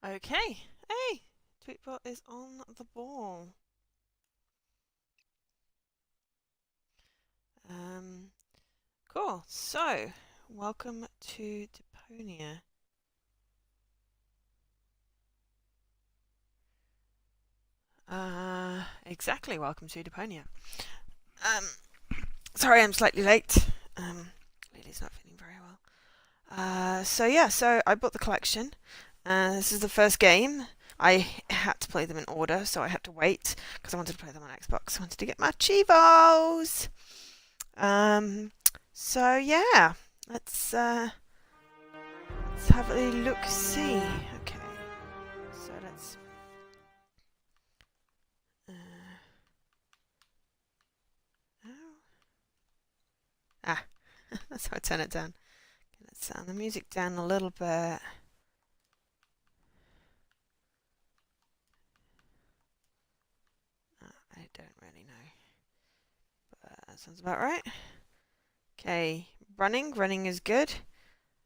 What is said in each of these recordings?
Okay. Hey, Tweetbot is on the ball. Cool. So, welcome to Deponia. Exactly. Welcome to Deponia. Sorry, I'm slightly late. Lily's not feeling very well. So I bought the collection. This is the first game. I had to play them in order, so I had to wait because I wanted to play them on Xbox. I wanted to get my Chivos. So yeah, let's have a look. See, okay. So let's. That's how I turn it down. Okay, let's sound the music down a little bit. I don't really know, but that sounds about right. Okay, running is good.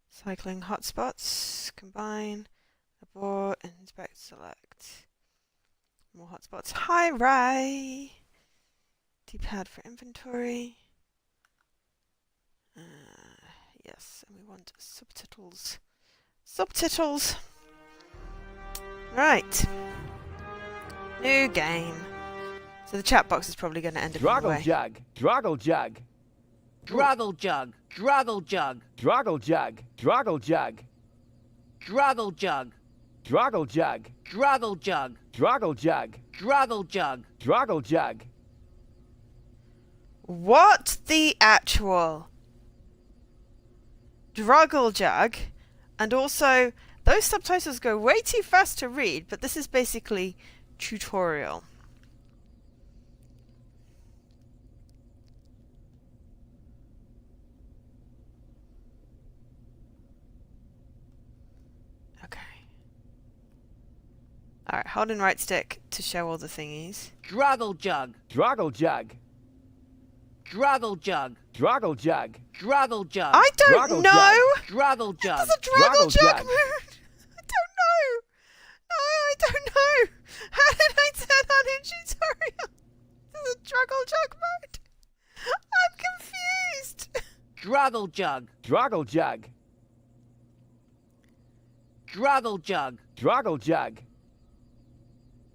Cycling hotspots, combine, abort, inspect, select. More hotspots. Hi, Ray. D-pad for inventory. Yes, and we want subtitles. Subtitles. Right. New game. So the chat box is probably going to end up Droggle anyway. jug, droggle jug. Droggle jug, droggle jug. Droggle jug, droggle jug. Droggle jug, Droggle jug, droggle jug, droggle jug, droggle jug. droggle jug. What the actual? Droggle jug. And also, those subtitles go way too fast to read, but this is basically tutorial. Okay. Alright, hold in right stick to show all the thingies. Droggle jug, Droggle jug, droggle jug, droggle jug. droggle jug. I don't Droggle know! Droggle jug. Does a droggle Droggle jug jug. move? I don't know! No, I don't know! How did I turn on in tutorial? Does a droggle jug mode? I'm confused! Droggle jug, Droggle jug, droggle jug. droggle jug.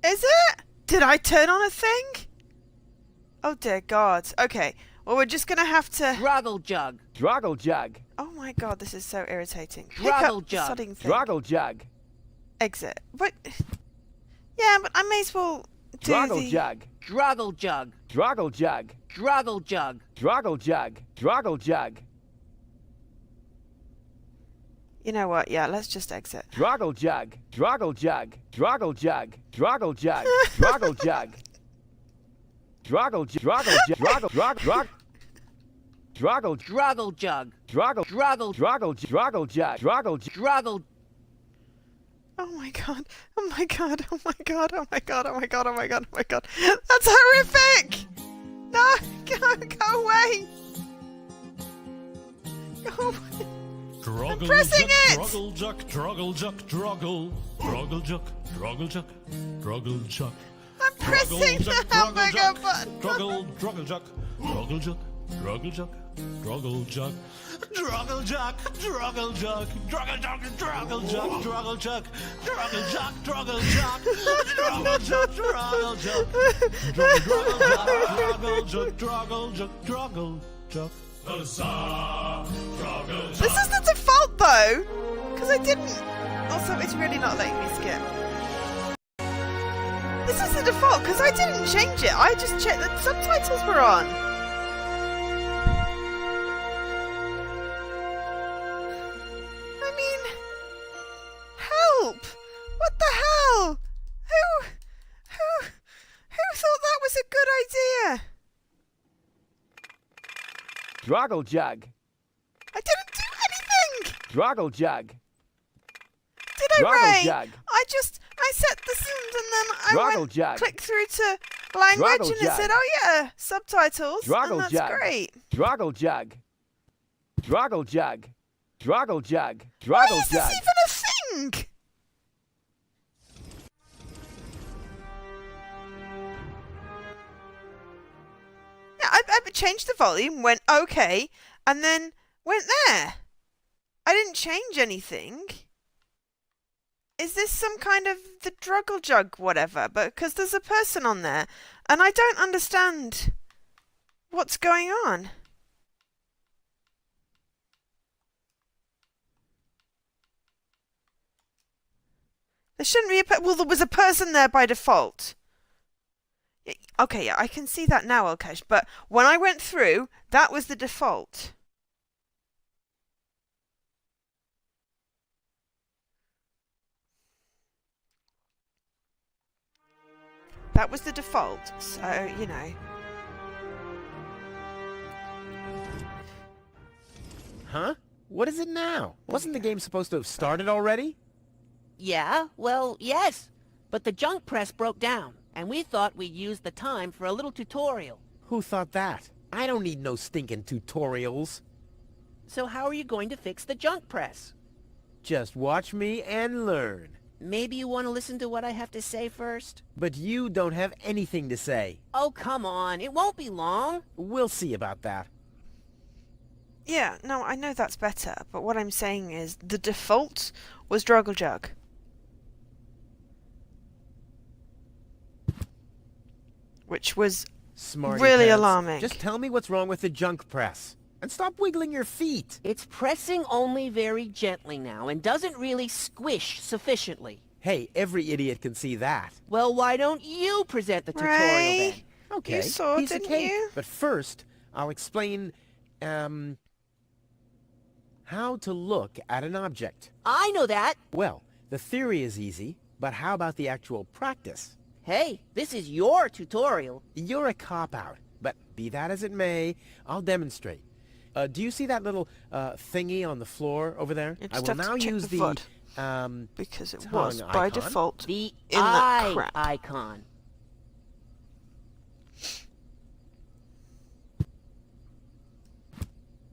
Is it? Did I turn on a thing? Oh dear God. Okay. Well, we're just gonna have to. Droggle jug, Droggle jug, Oh my God, this is so irritating. Pick Droggle up jug. sodding thing. droggle jug, Exit. What? Yeah, but I may as well do droggle the. jug, droggle jug, droggle jug, droggle jug. droggle jug, droggle jug. You know what? Yeah, let's just exit. Droggle jug, droggle jug, droggle jug, droggle jug, droggle jug. Droggle jug, droggle jug, droggle, drog, drog. Droggle, Droggle jug, droggle, droggle, droggle, droggle jug, droggle, droggle. Oh my God. Oh my God. Oh my God. Oh my God. Oh my God. Oh my God. Oh my God. That's horrific. No, go away. Go away. Droggle pressing juck, it! Droggle juck, droggle juck, droggle. Droggle juck, droggle juck, droggle juck. I'm pressing the hamburger button. Droggle, droggle juck, droggle juck, droggle juck, droggle juck. Droggle juck, droggle juck, droggle juck, droggle juck, droggle juck, droggle juck, droggle juck, droggle juck, droggle juck, droggle juck, droggle juck, droggle juck. This is the default though, because I didn't. Also, it's really not letting me skip. This is the default because I didn't change it. I just checked that subtitles were on. I mean, help! What the hell? Who thought that was a good idea? Droggle jug, I didn't do anything! droggle jug, Did I, Droggle Ray? jug. I set the sound and then I Droggle went jug. click through to language Droggle and it jug. said, oh yeah, subtitles, Droggle and that's jug. great. droggle jug, droggle jug, droggle jug, Why droggle is jug. this even a thing? changed the volume, went okay, and then went there. I didn't change anything. Is this some kind of the druggle jug whatever? But because there's a person on there, and I don't understand what's going on. There shouldn't be well, there was a person there by default. Okay, yeah, I can see that now, Elkesh, but when I went through, that was the default. That was the default, so, you know. Huh? What is it now? Wasn't the game supposed to have started already? Yeah, well, yes. But the junk press broke down, and we thought we'd use the time for a little tutorial. Who thought that? I don't need no stinking tutorials. So how are you going to fix the junk press? Just watch me and learn. Maybe you want to listen to what I have to say first? But you don't have anything to say. Oh, come on. It won't be long. We'll see about that. Yeah, no, I know that's better, but what I'm saying is the default was Druggle Jug. Which was Smarty really pants. alarming. Just tell me what's wrong with the junk press. And stop wiggling your feet. It's pressing only very gently now and doesn't really squish sufficiently. Hey, every idiot can see that. Well, why don't you present the tutorial then? Ray, Okay, you saw, piece of didn't cake. you? But first, I'll explain, how to look at an object. I know that. Well, the theory is easy, but how about the actual practice? Hey, this is your tutorial. You're a cop-out, but be that as it may, I'll demonstrate. Do you see that little thingy on the floor over there? You I just will have to now check use the the VOD. Because it tongue was by icon. default The in the eye crap. icon.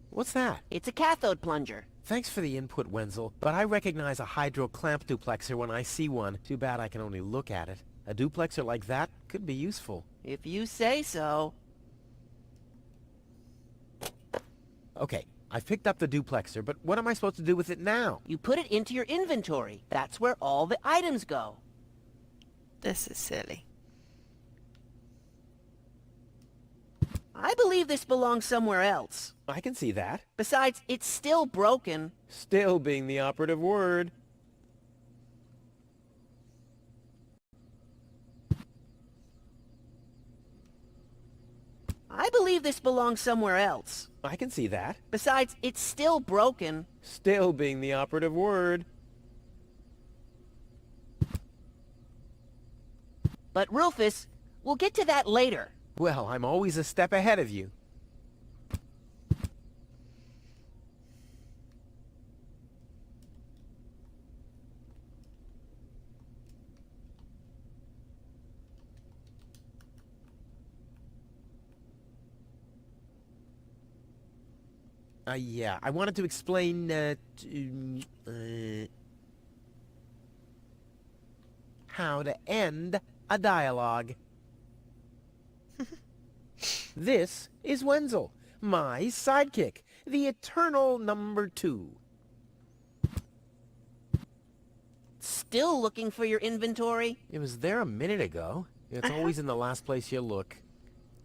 What's that? It's a cathode plunger. Thanks for the input, Wenzel, but I recognize a hydro clamp duplexer when I see one. Too bad I can only look at it. A duplexer like that could be useful. If you say so. Okay, I've picked up the duplexer, but what am I supposed to do with it now? You put it into your inventory. That's where all the items go. This is silly. I believe this belongs somewhere else. I can see that. Besides, it's still broken. Still being the operative word. I believe this belongs somewhere else. I can see that. Besides, it's still broken. Still being the operative word. But Rufus, we'll get to that later. Well, I'm always a step ahead of you. Yeah, I wanted to explain, how to end a dialogue. This is Wenzel, my sidekick, the eternal number 2. Still looking for your inventory? It was there a minute ago. It's always in the last place you look.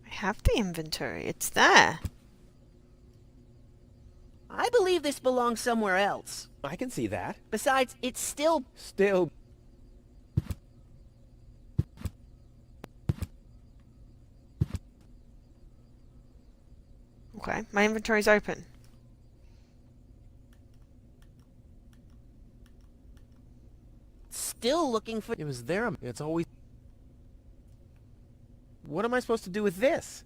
I have the inventory. It's there. I believe this belongs somewhere else. I can see that. Besides, it's still... Still... Okay, my inventory's open. Still looking for... It was there. It's always... What am I supposed to do with this?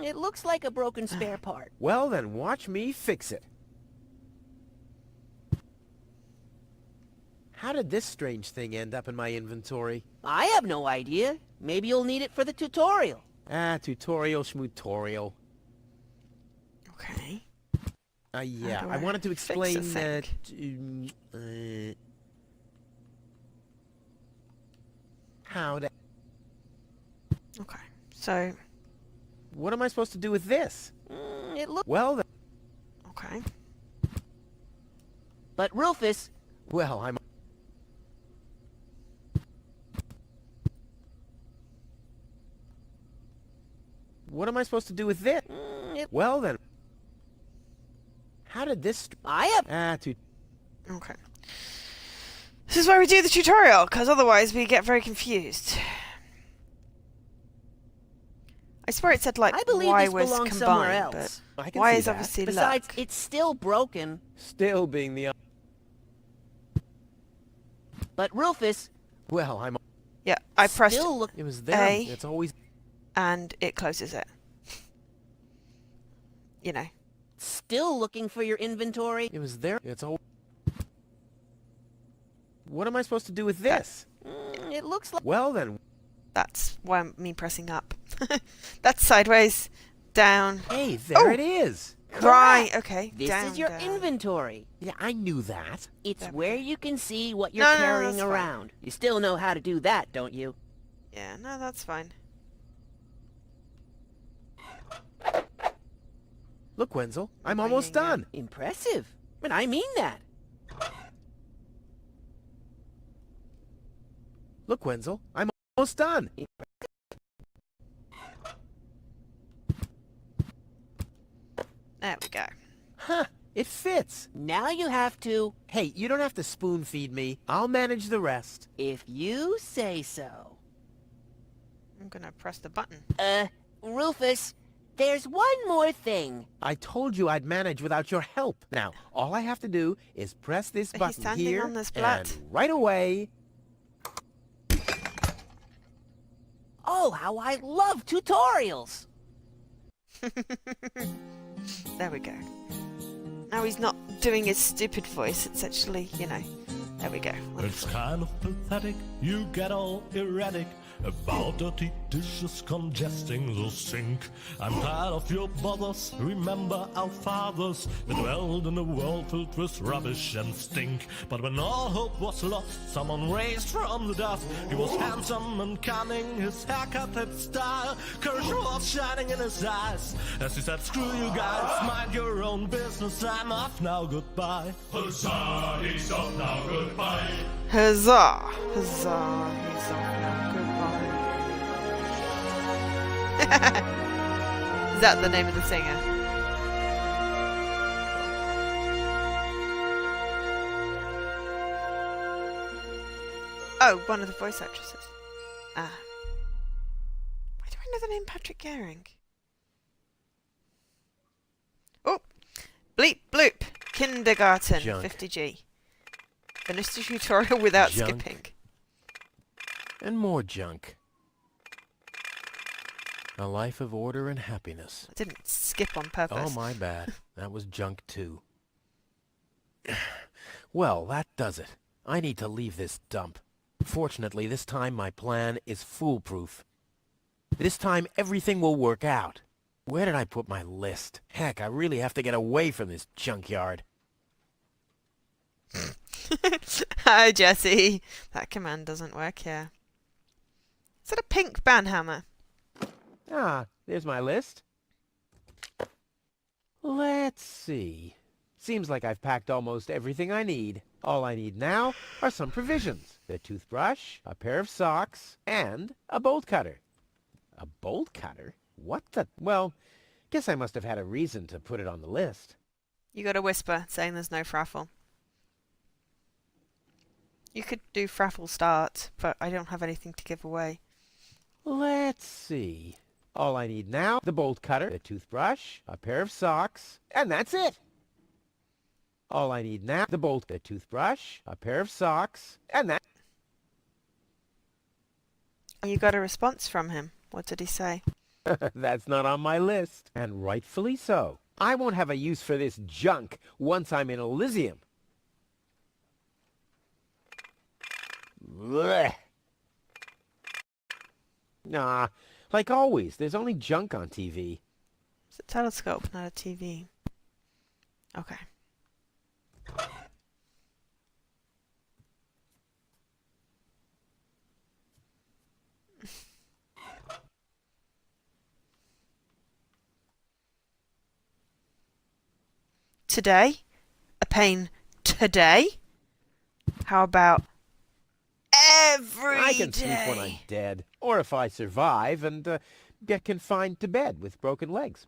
it looks like a broken spare part. Well, then watch me fix it. How did this strange thing end up in my inventory? I have no idea. Maybe you'll need it for the tutorial. Tutorial schmutorial. Okay. Yeah, do I I wanted to fix the explain thing? How to... Okay. So What am I supposed to do with this? It looks... Well, then. Okay. But Rufus... Well, I'm... What am I supposed to do with this? Well, then. How did this... I have... too... Okay. This is why we do the tutorial, because otherwise we get very confused. I swear it said, like, I believe Y this was belongs somewhere combined, else. but I can Y see is that. obviously Besides, luck. it's still broken. Still being the... But Rufus... Well, I'm... Yeah, I pressed Still look... It was there. A. It's always... and it closes it. You know. Still looking for your inventory. It was there. It's always... What am I supposed to do with this? It looks like... Well, then. That's why me pressing up. That's sideways, down. Hey, there Oh! it is. Right, okay. This down, is your down. inventory. Yeah, I knew that. It's There we where go. you can see what you're No, no, no, carrying that's fine. around. You still know how to do that, don't you? Yeah, no, that's fine. Look, Wenzel, I'm Oh, almost yeah, yeah. done. Impressive. But I mean that. Look, Wenzel, I'm almost done. There we go. Huh, it fits. Now you have to... Hey, you don't have to spoon feed me. I'll manage the rest. If you say so. I'm gonna press the button. Rufus, there's one more thing. I told you I'd manage without your help. Now, all I have to do is press this He's button standing here, on this blood. and right away... Oh, how I love tutorials. There we go. Now he's not doing his stupid voice. It's actually, you know. There we go. It's Wonderful. kind of pathetic, you get all erratic about dirty dishes congesting the sink. I'm tired of your bothers, remember our fathers. They dwelled in a world filled with rubbish and stink. But when all hope was lost, someone raised from the dust. He was handsome and cunning, his haircut had style. Courage was shining in his eyes as he said, screw you guys, mind your own business, I'm off now, goodbye. Huzzah, he's off now, goodbye. Huzzah! Huzzah! He's off now. Goodbye. Is that the name of the singer? Oh, one of the voice actresses. Ah. Why do I know the name Patrick Gehring? Oh! Bleep bloop! Kindergarten, Junk. 50G. Finish the tutorial without Junk. skipping. And more junk. A life of order and happiness. I didn't skip on purpose. Oh, my bad. That was junk, too. Well, that does it. I need to leave this dump. Fortunately, this time my plan is foolproof. This time, everything will work out. Where did I put my list? Heck, I really have to get away from this junkyard. Hi, Jesse. That command doesn't work here. Is that a pink banhammer? Ah, there's my list. Let's see. Seems like I've packed almost everything I need. All I need now are some provisions. A toothbrush, a pair of socks, and a bolt cutter. A bolt cutter? What the... Well, guess I must have had a reason to put it on the list. You got a whisper saying there's no fraffle. You could do fraffle start, but I don't have anything to give away. Let's see. All I need now, the bolt cutter, a toothbrush, a pair of socks, and that's it. All I need now, the bolt, a toothbrush, a pair of socks, and that... You got a response from him. What did he say? That's not on my list. And rightfully so. I won't have a use for this junk once I'm in Elysium. Blech. Nah, like always, there's only junk on TV. It's a telescope, not a TV. Okay. today, a pain today. How about every I can day? sleep when I'm dead, or if I survive and get confined to bed with broken legs.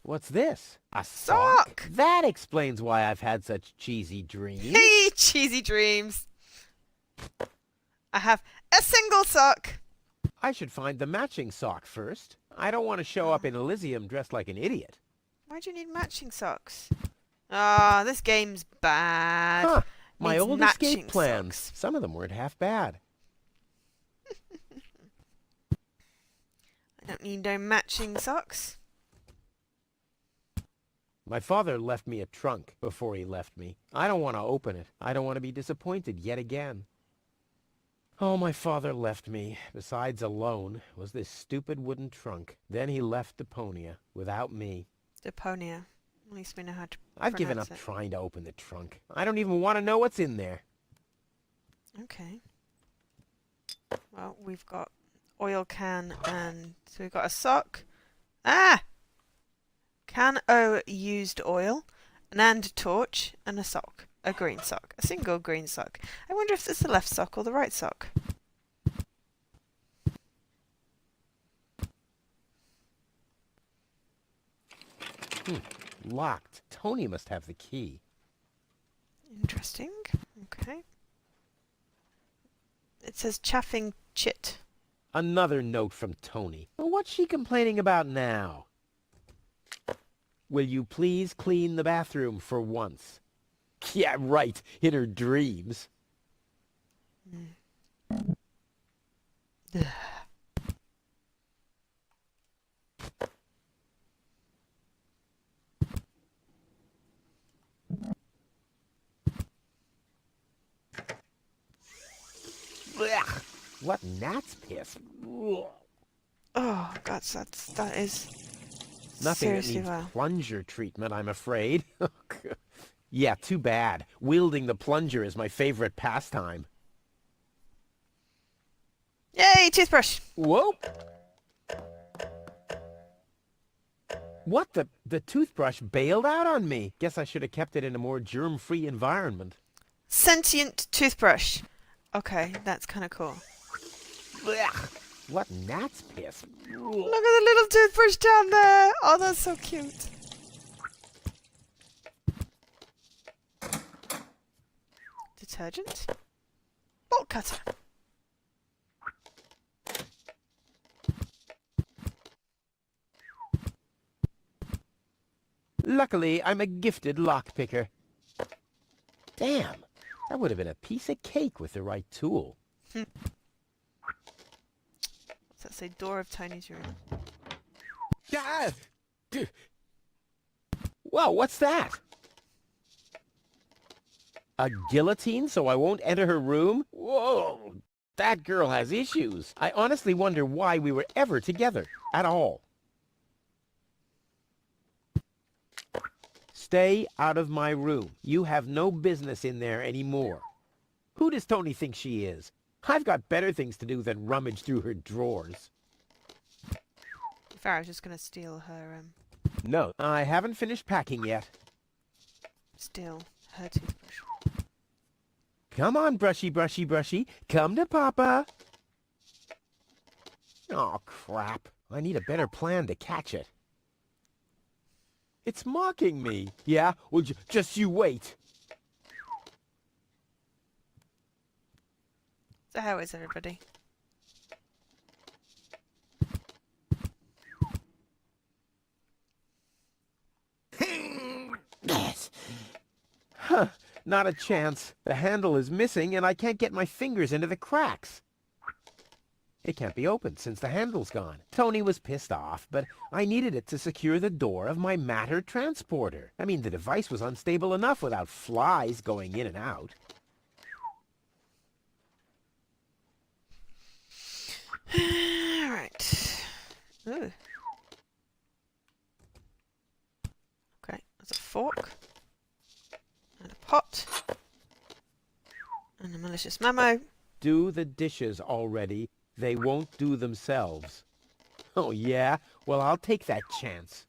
What's this? A sock? Sock! That explains why I've had such cheesy dreams. Hey, cheesy dreams. I have a single sock. I should find the matching sock first. I don't want to show up in Elysium dressed like an idiot. Why do you need matching socks? Ah, this game's bad. Huh. My Needs old matching escape plans. socks. Some of them weren't half bad. I don't need no matching socks. My father left me a trunk before he left me. I don't want to open it. I don't want to be disappointed yet again. All my father left me, besides alone, was this stupid wooden trunk. Then he left Deponia, without me. Deponia. At least we know how to I've given up pronounce it. trying to open the trunk. I don't even want to know what's in there. Okay. Well, we've got oil can and... So we've got a sock. Ah! Can o used oil, an and torch, and a sock. A green sock. A single green sock. I wonder if it's the left sock or the right sock. Locked. Tony must have the key. Interesting. Okay. It says chaffing chit. Another note from Tony. Well, what's she complaining about now? Will you please clean the bathroom for once? Yeah, right. In her dreams. Blech. What gnat's piss? Oh, God, that is Nothing that seriously needs well. plunger treatment, I'm afraid. Yeah, too bad. Wielding the plunger is my favorite pastime. Yay, toothbrush! Whoa! What the toothbrush bailed out on me. Guess I should have kept it in a more germ-free environment. Sentient toothbrush. Okay, that's kind of cool. Blech. What gnat's piss? Look at the little toothbrush down there. Oh, that's so cute. Detergent. Bolt cutter. Luckily, I'm a gifted lockpicker. Damn, that would have been a piece of cake with the right tool. What's that say? Door of Tony's room. Ah! Whoa, what's that? A guillotine so I won't enter her room? Whoa, that girl has issues. I honestly wonder why we were ever together at all. Stay out of my room. You have no business in there anymore. Who does Tony think she is? I've got better things to do than rummage through her drawers. Fair, I was just going to steal her, No, I haven't finished packing yet. steal her toothbrush. Come on, brushy, brushy, brushy. Come to Papa. Oh, crap. I need a better plan to catch it. It's mocking me. Yeah? Well, just you wait. So how is everybody? Yes. Huh. Not a chance. The handle is missing and I can't get my fingers into the cracks. It can't be opened since the handle's gone. Tony was pissed off, but I needed it to secure the door of my matter transporter. I mean, the device was unstable enough without flies going in and out. Alright. Ooh. Okay, there's a fork. And a pot. And a malicious memo. Do the dishes already. They won't do themselves. Oh, yeah? Well, I'll take that chance.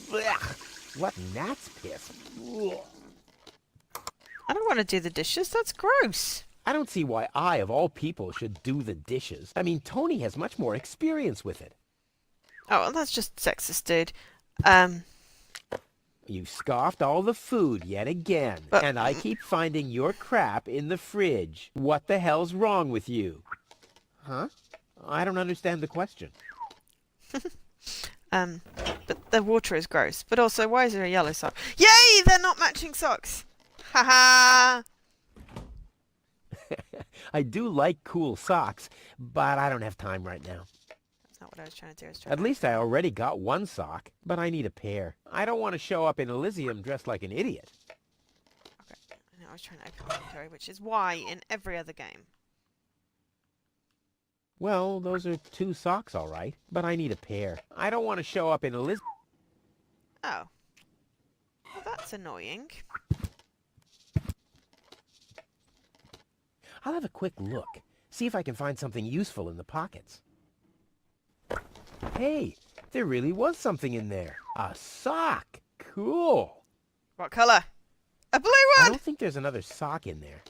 Blech. What gnat's piss? Ugh. I don't want to do the dishes. That's gross. I don't see why I, of all people, should do the dishes. I mean, Tony has much more experience with it. Oh, well, that's just sexist, dude. You scoffed all the food yet again, But- and I keep finding your crap in the fridge. What the hell's wrong with you? Huh? I don't understand the question. But the water is gross. But also, why is there a yellow sock? Yay! They're not matching socks. Haha. I do like cool socks, but I don't have time right now. That's not what I was trying to do. I was trying At least I already got one sock, but I need a pair. I don't want to show up in Elysium dressed like an idiot. Okay. I know I was trying to open the inventory, which is why in every other game. Well, those are 2 socks, all right, but I need a pair. I don't want to show up in Elysium. Oh. Well, that's annoying. I'll have a quick look, see if I can find something useful in the pockets. Hey, there really was something in there. A sock. Cool. What colour? A blue I one! don't think there's another sock in there.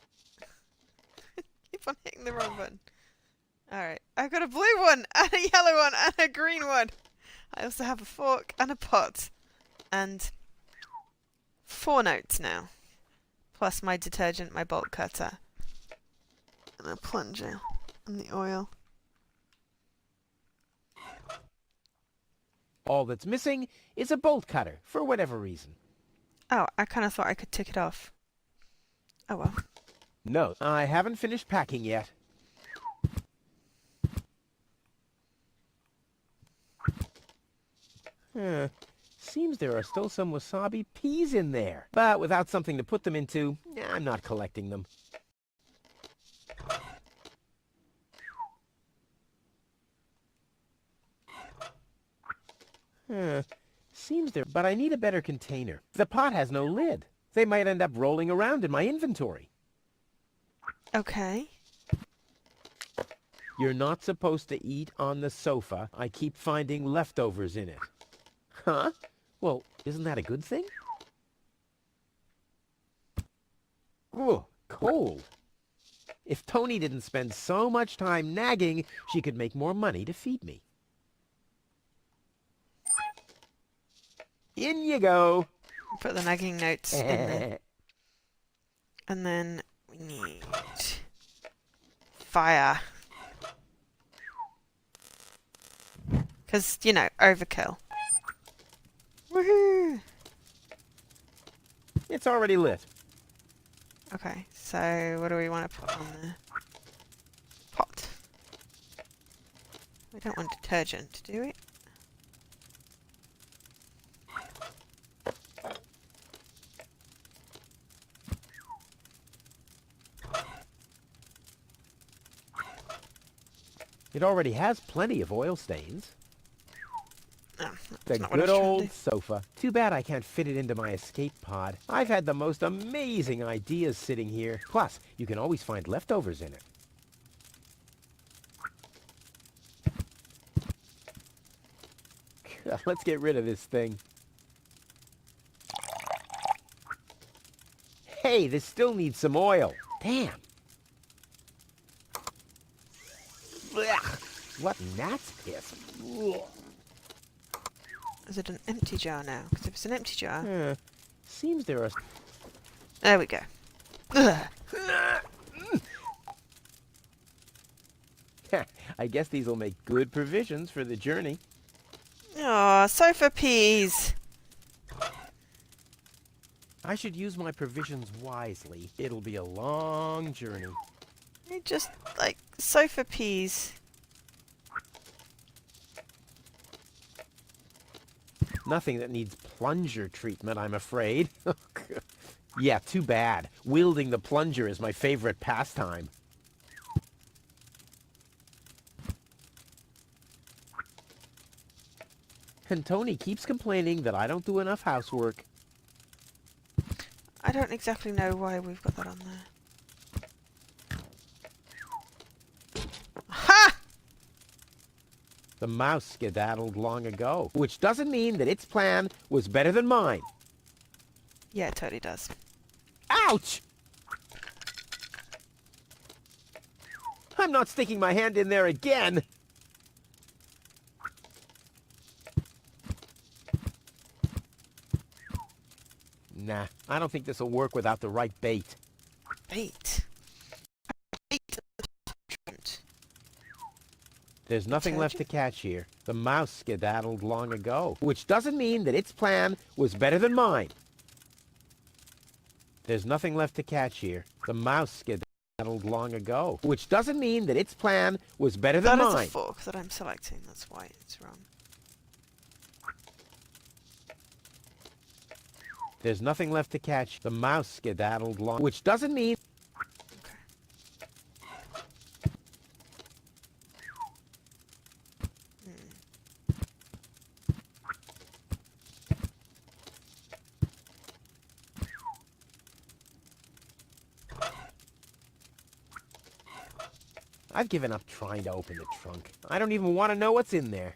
Keep on hitting the wrong button. Alright. I've got a blue one, and a yellow one, and a green one. I also have a fork and a pot. And 4 notes now. Plus my detergent, my bolt cutter. And a plunger. And the oil. All that's missing is a bolt cutter, for whatever reason. Oh, I kind of thought I could tick it off. Oh well. No, I haven't finished packing yet. Seems there are still some wasabi peas in there. But without something to put them into, I'm not collecting them. Seems there, but I need a better container. The pot has no lid. They might end up rolling around in my inventory. Okay. You're not supposed to eat on the sofa. I keep finding leftovers in it. Huh? Well, isn't that a good thing? Ooh, cold. If Tony didn't spend so much time nagging, she could make more money to feed me. In you go. Put the nagging notes in there. And then we need fire. Because, you know, overkill. Woohoo! It's already lit. Okay, so what do we want to put on the pot? We don't want detergent, do we? It already has plenty of oil stains. No, The that's not what I good was trying to old do. sofa. Too bad I can't fit it into my escape pod. I've had the most amazing ideas sitting here. Plus, you can always find leftovers in it. Let's get rid of this thing. Hey, this still needs some oil. Damn. Blech. What gnat's piss. Ugh. Is it an empty jar now? Because if it's an empty jar... Seems there are... There we go. Ugh. I guess these will make good provisions for the journey. Aw, sofa peas! I should use my provisions wisely. It'll be a long journey. They're just, like, sofa peas. Nothing that needs plunger treatment, I'm afraid. Yeah, too bad. Wielding the plunger is my favorite pastime. And Tony keeps complaining that I don't do enough housework. I don't exactly know why we've got that on there. Ha! The mouse skedaddled long ago, which doesn't mean that its plan was better than mine. Yeah, it totally does. Ouch! I'm not sticking my hand in there again. Nah, I don't think this will work without the right bait. Bait. Bait. There's nothing left to catch here. The mouse skedaddled long ago, which doesn't mean that its plan was better than mine. There's nothing left to catch here. The mouse skedaddled long ago, which doesn't mean that its plan was better than That is mine. a fork that I'm selecting. That's why it's wrong. There's nothing left to catch. The mouse skedaddled long, which doesn't mean... I've given up trying to open the trunk. I don't even want to know what's in there.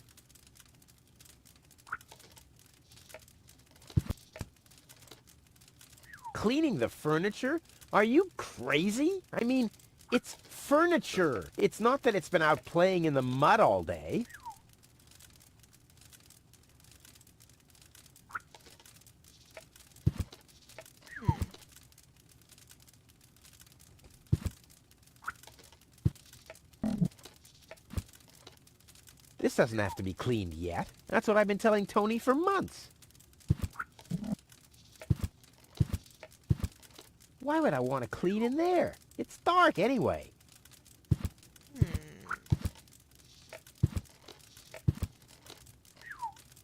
Cleaning the furniture? Are you crazy? I mean, it's furniture. It's not that it's been out playing in the mud all day. This doesn't have to be cleaned yet. That's what I've been telling Tony for months. Why would I want to clean in there? It's dark anyway.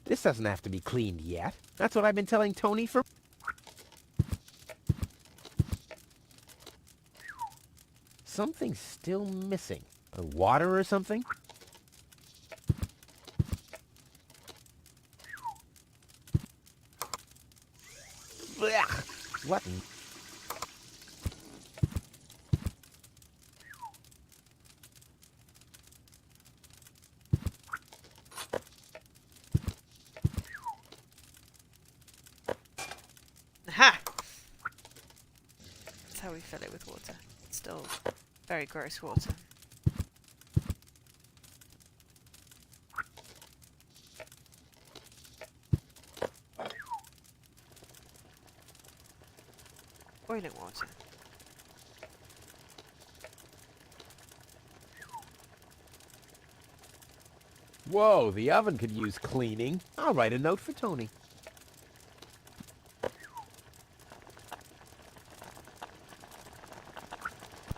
This doesn't have to be cleaned yet. That's what I've been telling Tony for... Something's still missing. Water or something? Blech. What? Aha! That's how we fill it with water. It's still very gross water. Boiling water. Whoa, the oven could use cleaning. I'll write a note for Tony.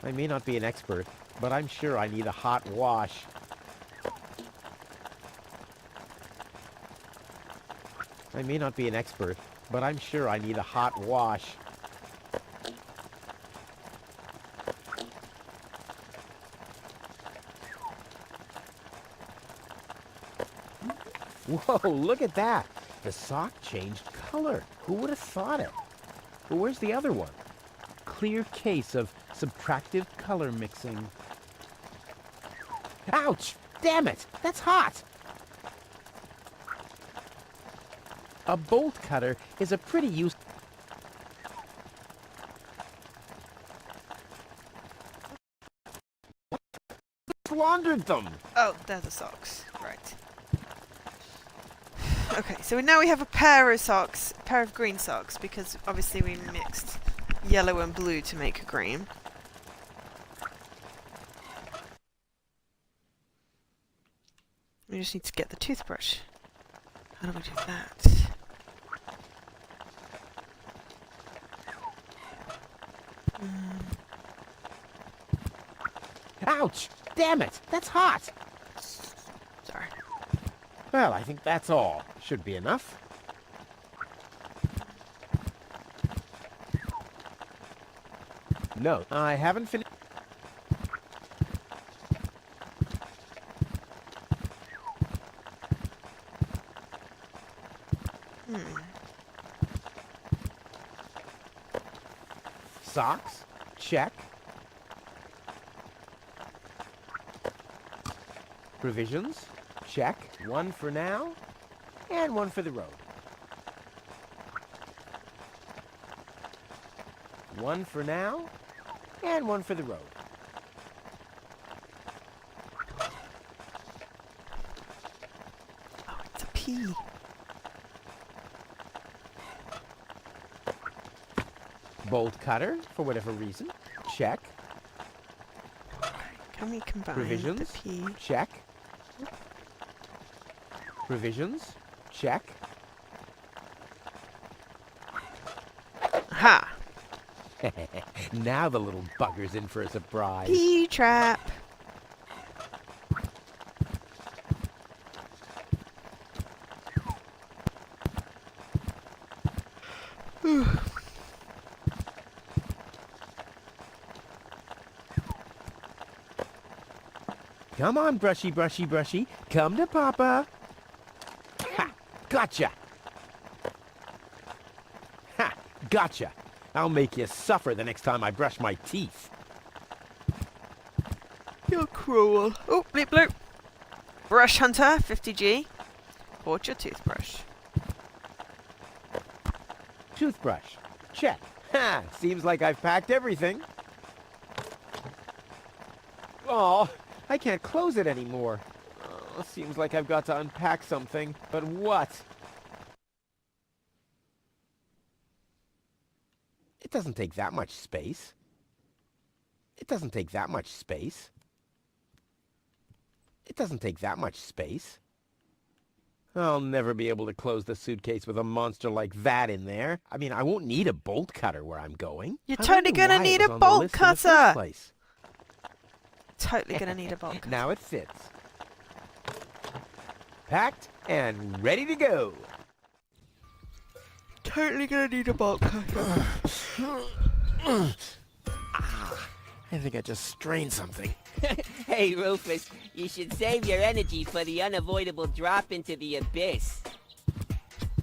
I may not be an expert, but I'm sure I need a hot wash. I may not be an expert, but I'm sure I need a hot wash. Whoa, look at that. The sock changed color. Who would have thought it? Well, where's the other one? Clear case of subtractive color mixing. Ouch! Damn it! That's hot! A bolt cutter is a pretty use... Laundered them! Oh, they're the socks. Right. Okay, so now we have a pair of socks, a pair of green socks, because obviously we mixed yellow and blue to make green. We just need to get the toothbrush. How do we do that? Ouch! Damn it! That's hot! Sorry. Well, I think that's all. Should be enough. No, I haven't finished. Socks? Check. Provisions? Check. One for now, and one for the road. One for now, and one for the road. Oh, it's a P. Bolt cutter, for whatever reason. Check. Can we combine Provisions. the P? Check. Provisions. Check. Aha! Now the little bugger's in for a surprise. P trap. Come on, brushy, brushy, brushy. Come to Papa. Ha! Gotcha! Ha! Gotcha! I'll make you suffer the next time I brush my teeth. You're cruel. Oh, bleep bloop. Brush Hunter, 50G. Bought your toothbrush. Toothbrush. Check. Ha! Seems like I've packed everything. Oh, I can't close it anymore. Oh, seems like I've got to unpack something. But what? It doesn't take that much space. It doesn't take that much space. It doesn't take that much space. I'll never be able to close the suitcase with a monster like that in there. I mean, I won't need a bolt cutter where I'm going. You're I totally wonder gonna why it need was a on the bolt list in the first cutter. place. Totally gonna need a bolt cutter. Now it fits. Packed and ready to go. Totally gonna need a bolt cutter. I think I just strained something. Hey, Rufus, you should save your energy for the unavoidable drop into the abyss.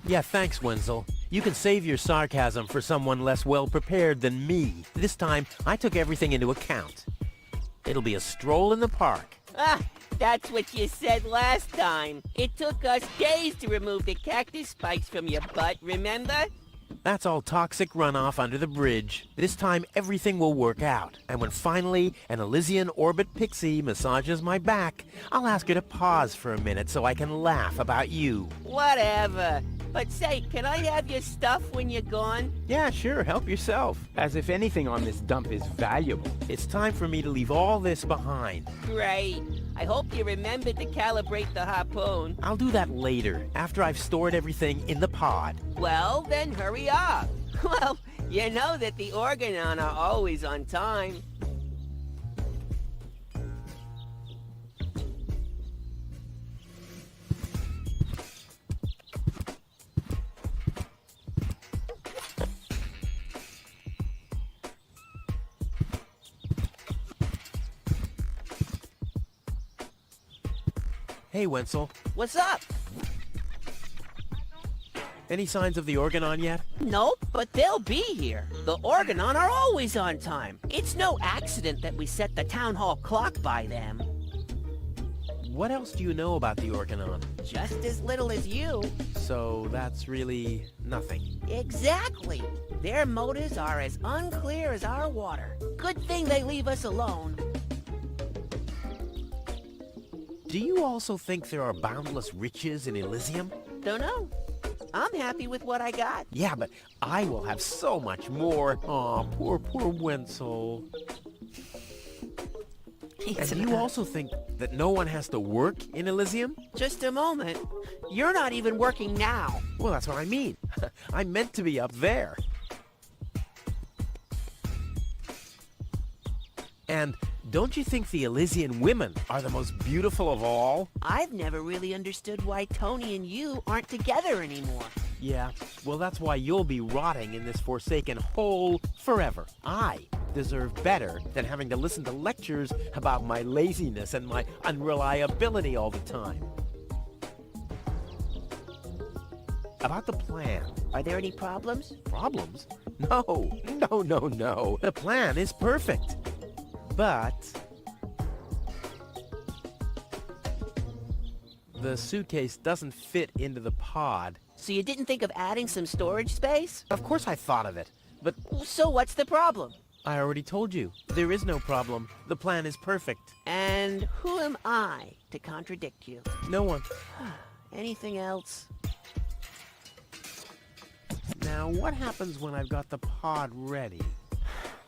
Yeah, thanks, Wenzel. You can save your sarcasm for someone less well-prepared than me. This time, I took everything into account. It'll be a stroll in the park. Ah, that's what you said last time. It took us days to remove the cactus spikes from your butt, remember? That's all toxic runoff under the bridge. This time, everything will work out. And when finally an Elysian orbit pixie massages my back, I'll ask her to pause for a minute so I can laugh about you. Whatever. But say, can I have your stuff when you're gone? Yeah, sure, help yourself. As if anything on this dump is valuable. It's time for me to leave all this behind. Great. I hope you remembered to calibrate the harpoon. I'll do that later, after I've stored everything in the pod. Well, then hurry up. Well, you know that the Organon are always on time. Hey, Wenzel. What's up? Any signs of the Organon yet? Nope, but they'll be here. The Organon are always on time. It's no accident that we set the town hall clock by them. What else do you know about the Organon? Just as little as you. So that's really nothing. Exactly. Their motives are as unclear as our water. Good thing they leave us alone. Do you also think there are boundless riches in Elysium? Don't know. I'm happy with what I got. Yeah, but I will have so much more. Aw, poor Wenzel. And do you also think that no one has to work in Elysium? Just a moment. You're not even working now. Well, that's what I mean. I'm meant to be up there. And don't you think the Elysian women are the most beautiful of all? I've never really understood why Tony and you aren't together anymore. Yeah, well, that's why you'll be rotting in this forsaken hole forever. I deserve better than having to listen to lectures about my laziness and my unreliability all the time. About the plan. Are there any problems? Problems? No. The plan is perfect. But The suitcase doesn't fit into the pod. So you didn't think of adding some storage space? Of course I thought of it, but So what's the problem? I already told you. There is no problem. The plan is perfect. And who am I to contradict you? No one. Anything else? Now, what happens when I've got the pod ready?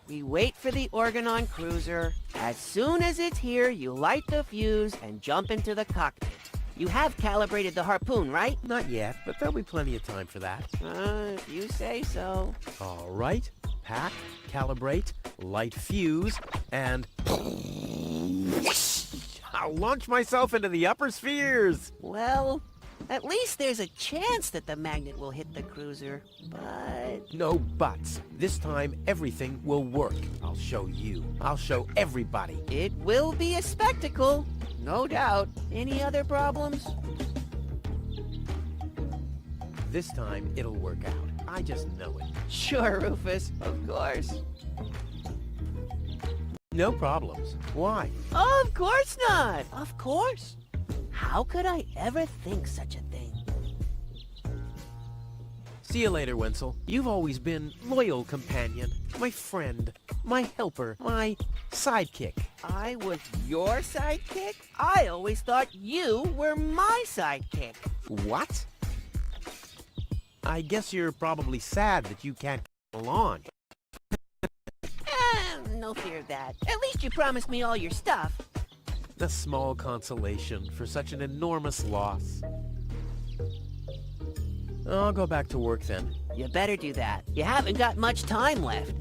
We wait for the Organon cruiser. As soon as it's here, you light the fuse and jump into the cockpit. You have calibrated the harpoon, right? Not yet, but there'll be plenty of time for that. If you say so. All right. Pack, calibrate, light fuse, and... I'll launch myself into the upper spheres! Well, at least there's a chance that the magnet will hit the cruiser, but... No buts. This time, everything will work. I'll show you. I'll show everybody. It will be a spectacle, no doubt. Any other problems? This time, it'll work out. I just know it. Sure, Rufus, of course. No problems. Why? Of course not! Of course. How could I ever think such a thing? See you later, Wenzel. You've always been loyal companion, my friend, my helper, my sidekick. I was your sidekick? I always thought you were my sidekick. What? I guess you're probably sad that you can't get along. No fear of that. At least you promised me all your stuff. A small consolation for such an enormous loss. I'll go back to work then. You better do that. You haven't got much time left.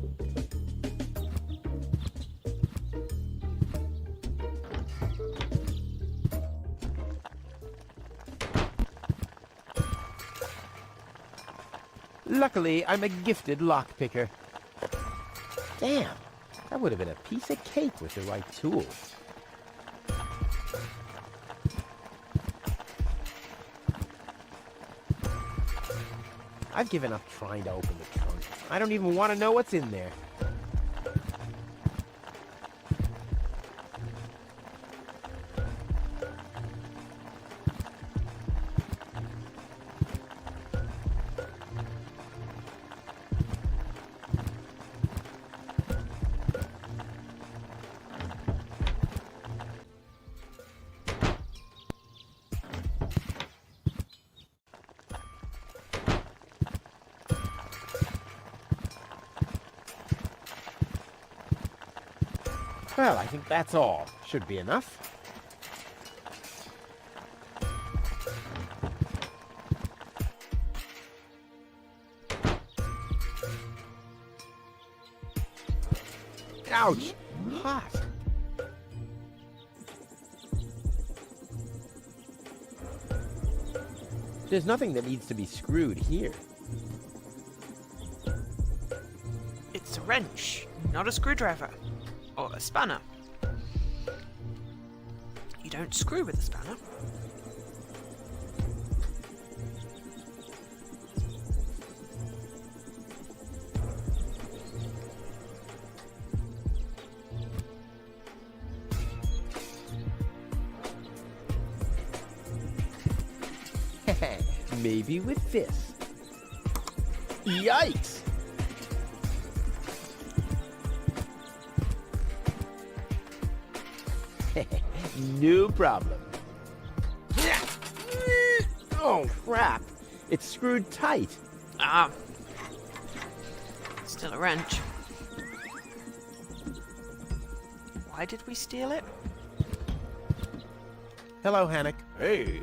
Luckily, I'm a gifted lockpicker. Damn, that would have been a piece of cake with the right tools. I've given up trying to open the trunk. I don't even want to know what's in there. Well, I think that's all. Should be enough. Ouch! Hot. There's nothing that needs to be screwed here. It's a wrench, not a screwdriver. Or a spanner. You don't screw with a spanner. Maybe with this. Yikes! No problem. Oh, crap. It's screwed tight. Ah. Still a wrench. Why did we steal it? Hello, Hannock. Hey,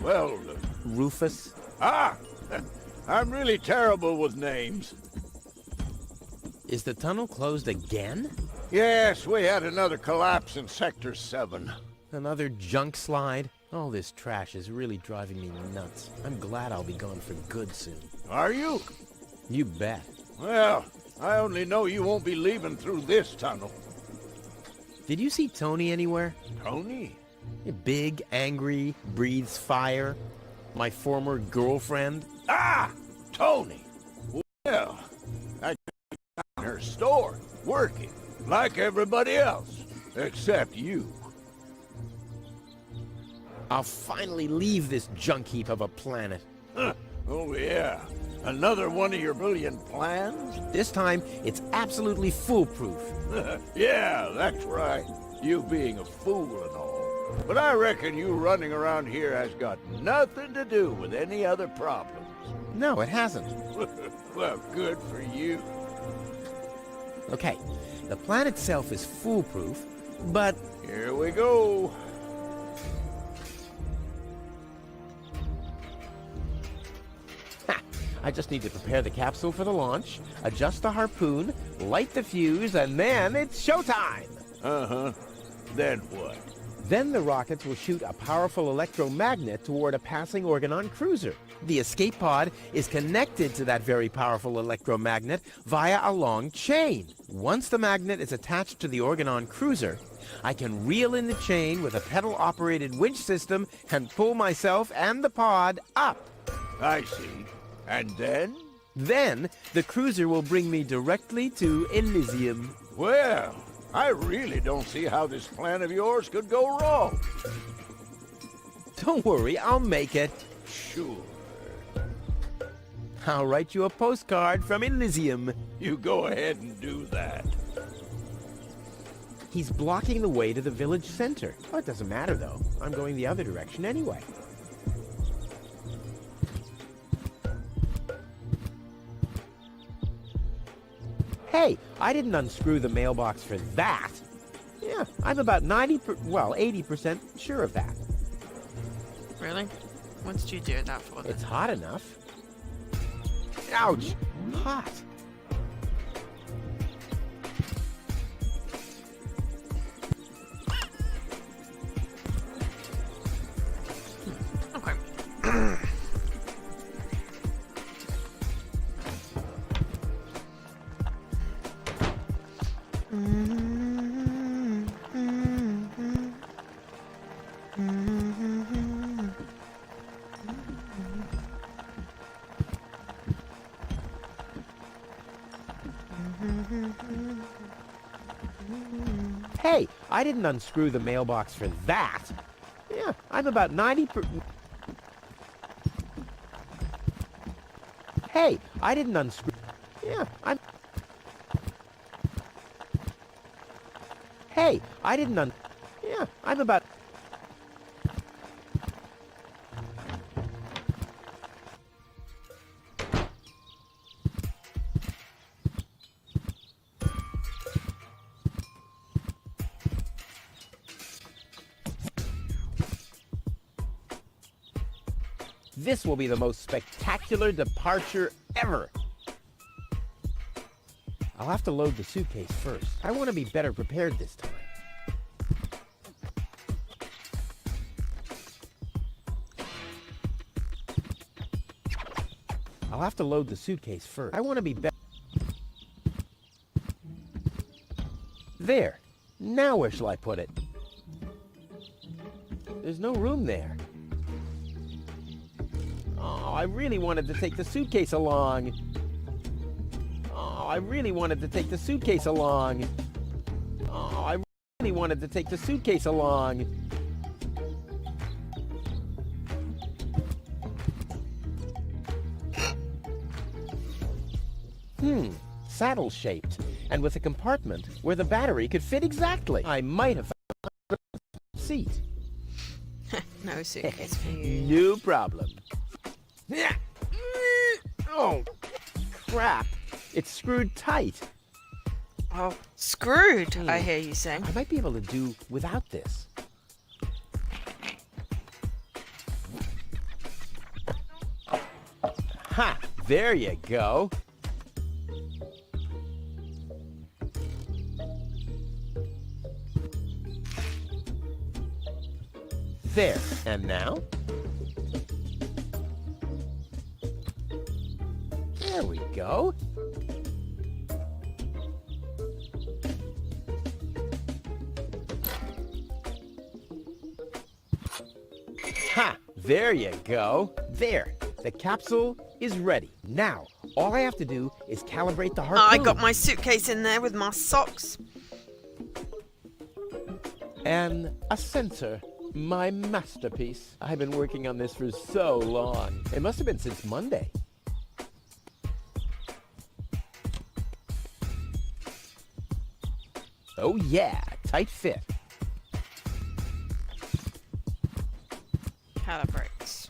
well, Rufus. I'm really terrible with names. Is the tunnel closed again? Yes, we had another collapse in Sector 7. Another junk slide? All this trash is really driving me nuts. I'm glad I'll be gone for good soon. Are you? You bet. Well, I only know you won't be leaving through this tunnel. Did you see Tony anywhere? Tony? Big, angry, breathes fire. My former girlfriend. Tony. Well, I in her store, working, like everybody else, except you. I'll finally leave this junk heap of a planet. Oh, yeah. Another one of your brilliant plans? This time, it's absolutely foolproof. Yeah, that's right. You being a fool and all. But I reckon you running around here has got nothing to do with any other problems. No, it hasn't. Well, good for you. Okay, the plan itself is foolproof, but Here we go. I just need to prepare the capsule for the launch, adjust the harpoon, light the fuse, and then it's showtime! Uh-huh. Then what? Then the rockets will shoot a powerful electromagnet toward a passing Organon cruiser. The escape pod is connected to that very powerful electromagnet via a long chain. Once the magnet is attached to the Organon cruiser, I can reel in the chain with a pedal-operated winch system and pull myself and the pod up. I see. And then? Then, the cruiser will bring me directly to Elysium. Well, I really don't see how this plan of yours could go wrong. Don't worry, I'll make it. Sure. I'll write you a postcard from Elysium. You go ahead and do that. He's blocking the way to the village center. Oh, it doesn't matter, though. I'm going the other direction anyway. Hey, I didn't unscrew the mailbox for that. Yeah, I'm about 80% sure of that. Really? What did you do that for then? It's hot enough. Ouch! Hot. Okay. Hey, I didn't unscrew the mailbox for that. Yeah, I'm about 90%. Hey, I didn't unscrew. Yeah, I'm. Hey, I didn't Yeah, I'm about. This will be the most spectacular departure ever. I'll have to load the suitcase first. I want to be better prepared this time. I'll have to load the suitcase first. I want to be better. There. Now where shall I put it? There's no room there. Oh, I really wanted to take the suitcase along. Oh, I really wanted to take the suitcase along. Oh, I really wanted to take the suitcase along. Saddle shaped, and with a compartment where the battery could fit exactly. I might have found a seat. No suitcase for you. No problem. Oh, crap. It's screwed tight. Oh, screwed, I hear you saying. I might be able to do without this. Ha! There you go. There. And now? There we go. Ha! There you go. There. The capsule is ready. Now, all I have to do is calibrate the harpoon. I got my suitcase in there with my socks. And a sensor. My masterpiece. I've been working on this for so long. It must have been since Monday. Oh yeah, tight fit. Calibrates.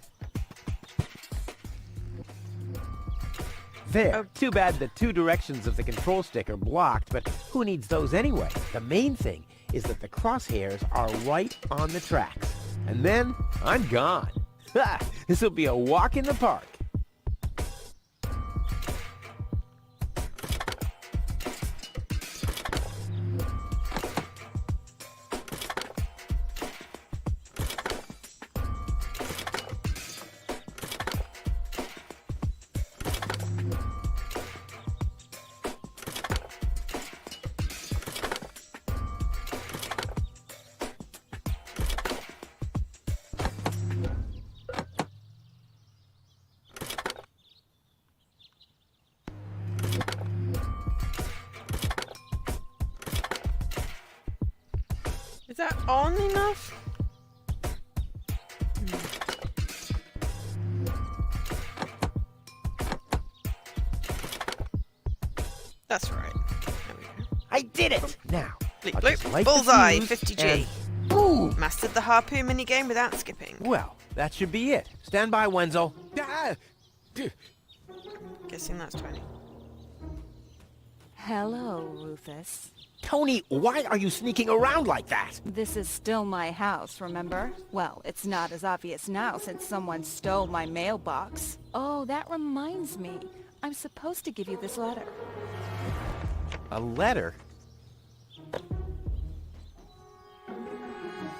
There. Oh. Too bad the two directions of the control stick are blocked, but who needs those anyway? The main thing is that the crosshairs are right on the tracks. And then I'm gone. Ha! This'll be a walk in the park. Is that on enough? That's right. There we go. I did it! Now, Bleep I'll bloop. just light the Bullseye, fuse 50G. and boom! Mastered the harpoon minigame without skipping. Well, that should be it. Stand by, Wenzel. Ah! Guessing that's 20. Hello, Rufus. Tony, why are you sneaking around like that? This is still my house, remember? Well, it's not as obvious now since someone stole my mailbox. Oh, that reminds me. I'm supposed to give you this letter. A letter?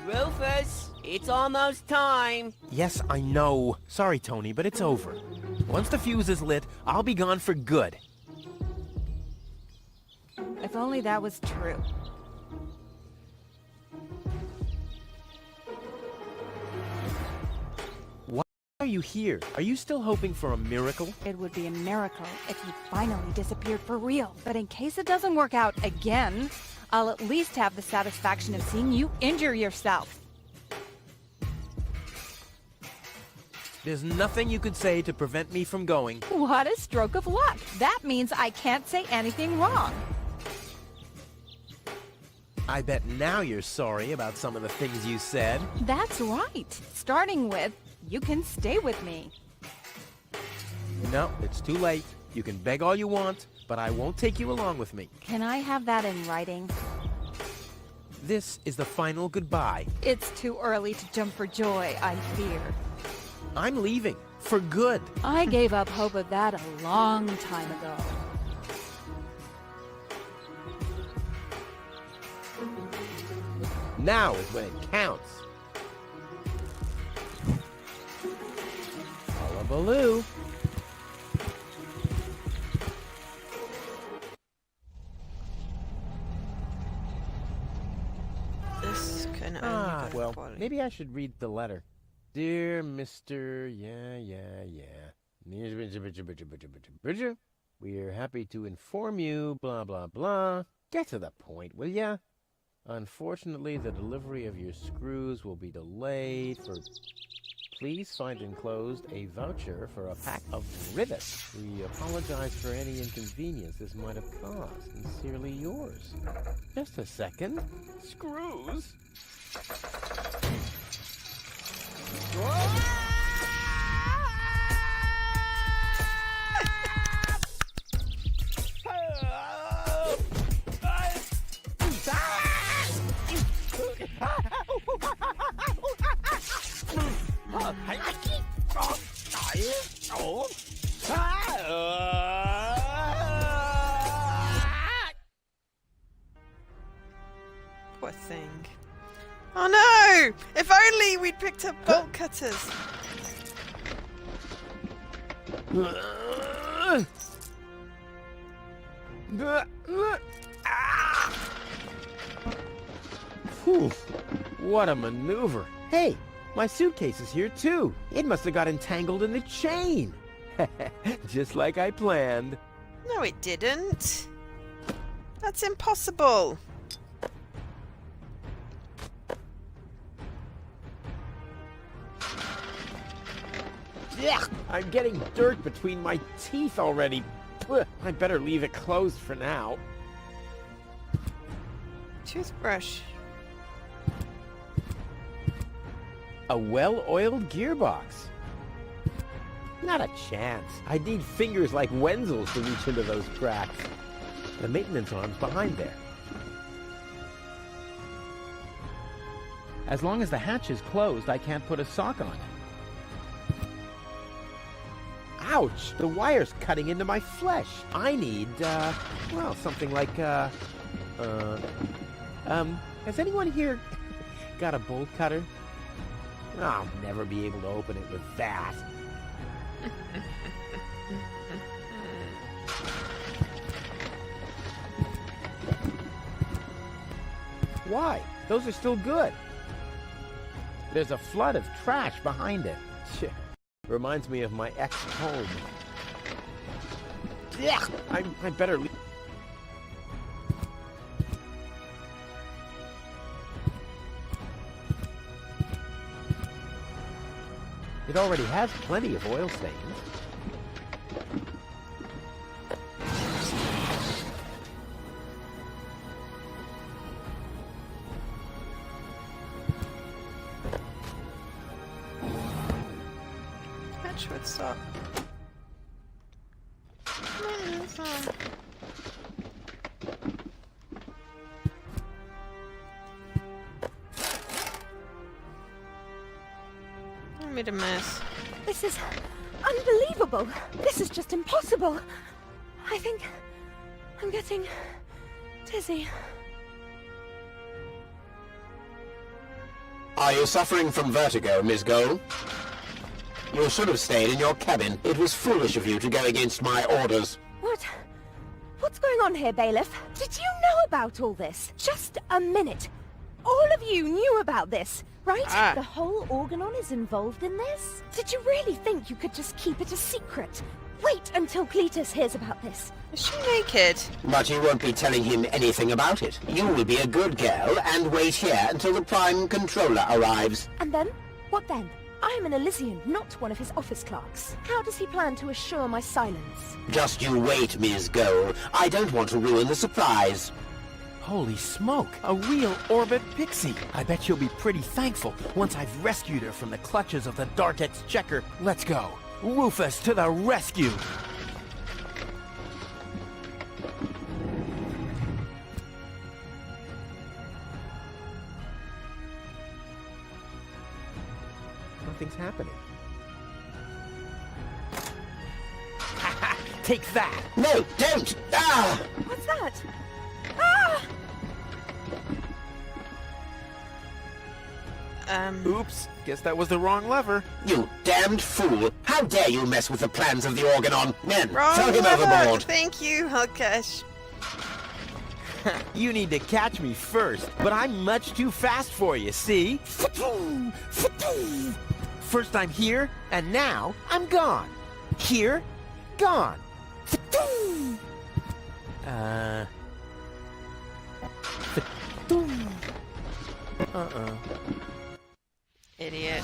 Rufus, it's almost time. Yes, I know. Sorry, Tony, but it's over. Once the fuse is lit, I'll be gone for good. If only that was true. Why are you here? Are you still hoping for a miracle? It would be a miracle if you finally disappeared for real. But in case it doesn't work out again, I'll at least have the satisfaction of seeing you injure yourself. There's nothing you could say to prevent me from going. What a stroke of luck! That means I can't say anything wrong. I bet now you're sorry about some of the things you said. That's right. Starting with, you can stay with me. No, it's too late. You can beg all you want, but I won't take you along with me. Can I have that in writing? This is the final goodbye. It's too early to jump for joy, I fear. I'm leaving. For good. I gave up hope of that a long time ago. Now is when it counts. Hullabaloo. This can only Ah, go to well, quality. maybe I should read the letter. Dear Mr. Bridger, we're happy to inform you, blah, blah, blah. Get to the point, will ya? Unfortunately, the delivery of your screws will be delayed for... Please find enclosed a voucher for a pack of rivets. We apologize for any inconvenience this might have caused. Sincerely yours. Just a second. Screws? Poor thing. Oh no! If only we'd picked up bolt cutters. Whew, what a maneuver. Hey, my suitcase is here too. It must have got entangled in the chain. Just like I planned. No, it didn't. That's impossible. Ugh, I'm getting dirt between my teeth already. Ugh, I better leave it closed for now. Toothbrush. A well-oiled gearbox. Not a chance. I'd need fingers like Wenzel's to reach into those cracks. The maintenance arm's behind there. As long as the hatch is closed, I can't put a sock on it. Ouch! The wire's cutting into my flesh. I need, well, something like, has anyone here got a bolt cutter? I'll never be able to open it with that. Why? Those are still good. There's a flood of trash behind it. Reminds me of my ex-home. Yeah, I better leave. It already has plenty of oil stains. Hatch would stop. I made a mess. This is unbelievable. This is just impossible. I think I'm getting dizzy. Are you suffering from vertigo, Miss Gold? You should have stayed in your cabin. It was foolish of you to go against my orders. What's going on here, Bailiff? Did you know about all this? Just a minute. All of you knew about this, right? The whole Organon is involved in this? Did you really think you could just keep it a secret? Wait until Cletus hears about this. Is she naked? But you won't be telling him anything about it. You will be a good girl and wait here until the Prime Controller arrives. And then? What then? I am an Elysian, not one of his office clerks. How does he plan to assure my silence? Just you wait, Ms. Gold. I don't want to ruin the surprise. Holy smoke! A real Orbit Pixie! I bet she'll be pretty thankful once I've rescued her from the clutches of the Dark Exchequer. Let's go! Rufus to the rescue! Nothing's happening. Take that! No, don't! Ah! What's that? Ah! Oops, guess that was the wrong lever. You damned fool! How dare you mess with the plans of the Organon? Men, Wrong throw him lever. overboard! Thank you, Hulkesh. You need to catch me first, but I'm much too fast for you, see? First I'm here, and now I'm gone. Here, gone. Idiot.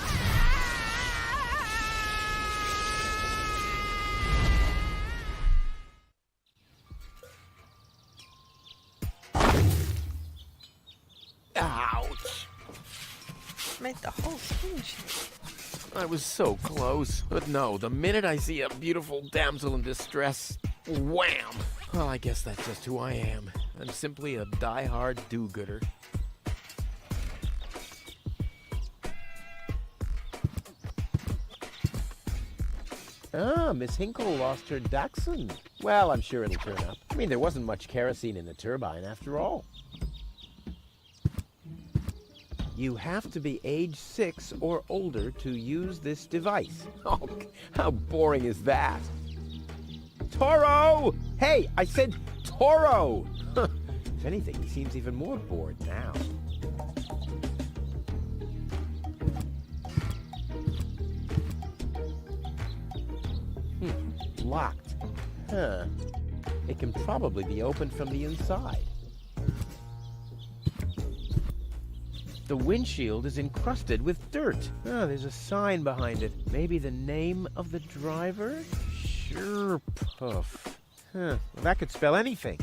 Ouch. Made the whole screen shake. I was so close. But no, the minute I see a beautiful damsel in distress, wham! Well, I guess that's just who I am. I'm simply a die-hard do-gooder. Ah, Miss Hinkle lost her dachshund. Well, I'm sure it'll turn up. I mean, there wasn't much kerosene in the turbine after all. You have to be age 6 or older to use this device. Oh, how boring is that? Toro! Hey, I said Toro! If anything, he seems even more bored now. Locked. Huh. It can probably be opened from the inside. The windshield is encrusted with dirt. Oh, there's a sign behind it. Maybe the name of the driver? Sure, Puff. Huh, well, that could spell anything.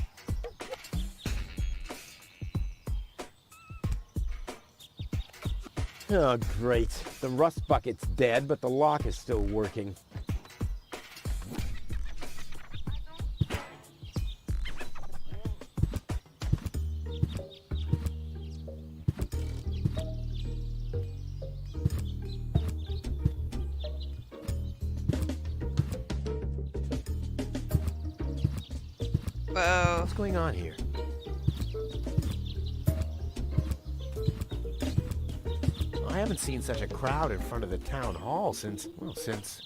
Oh, great. The rust bucket's dead, but the lock is still working. Whoa. What's going on here? I haven't seen such a crowd in front of the town hall since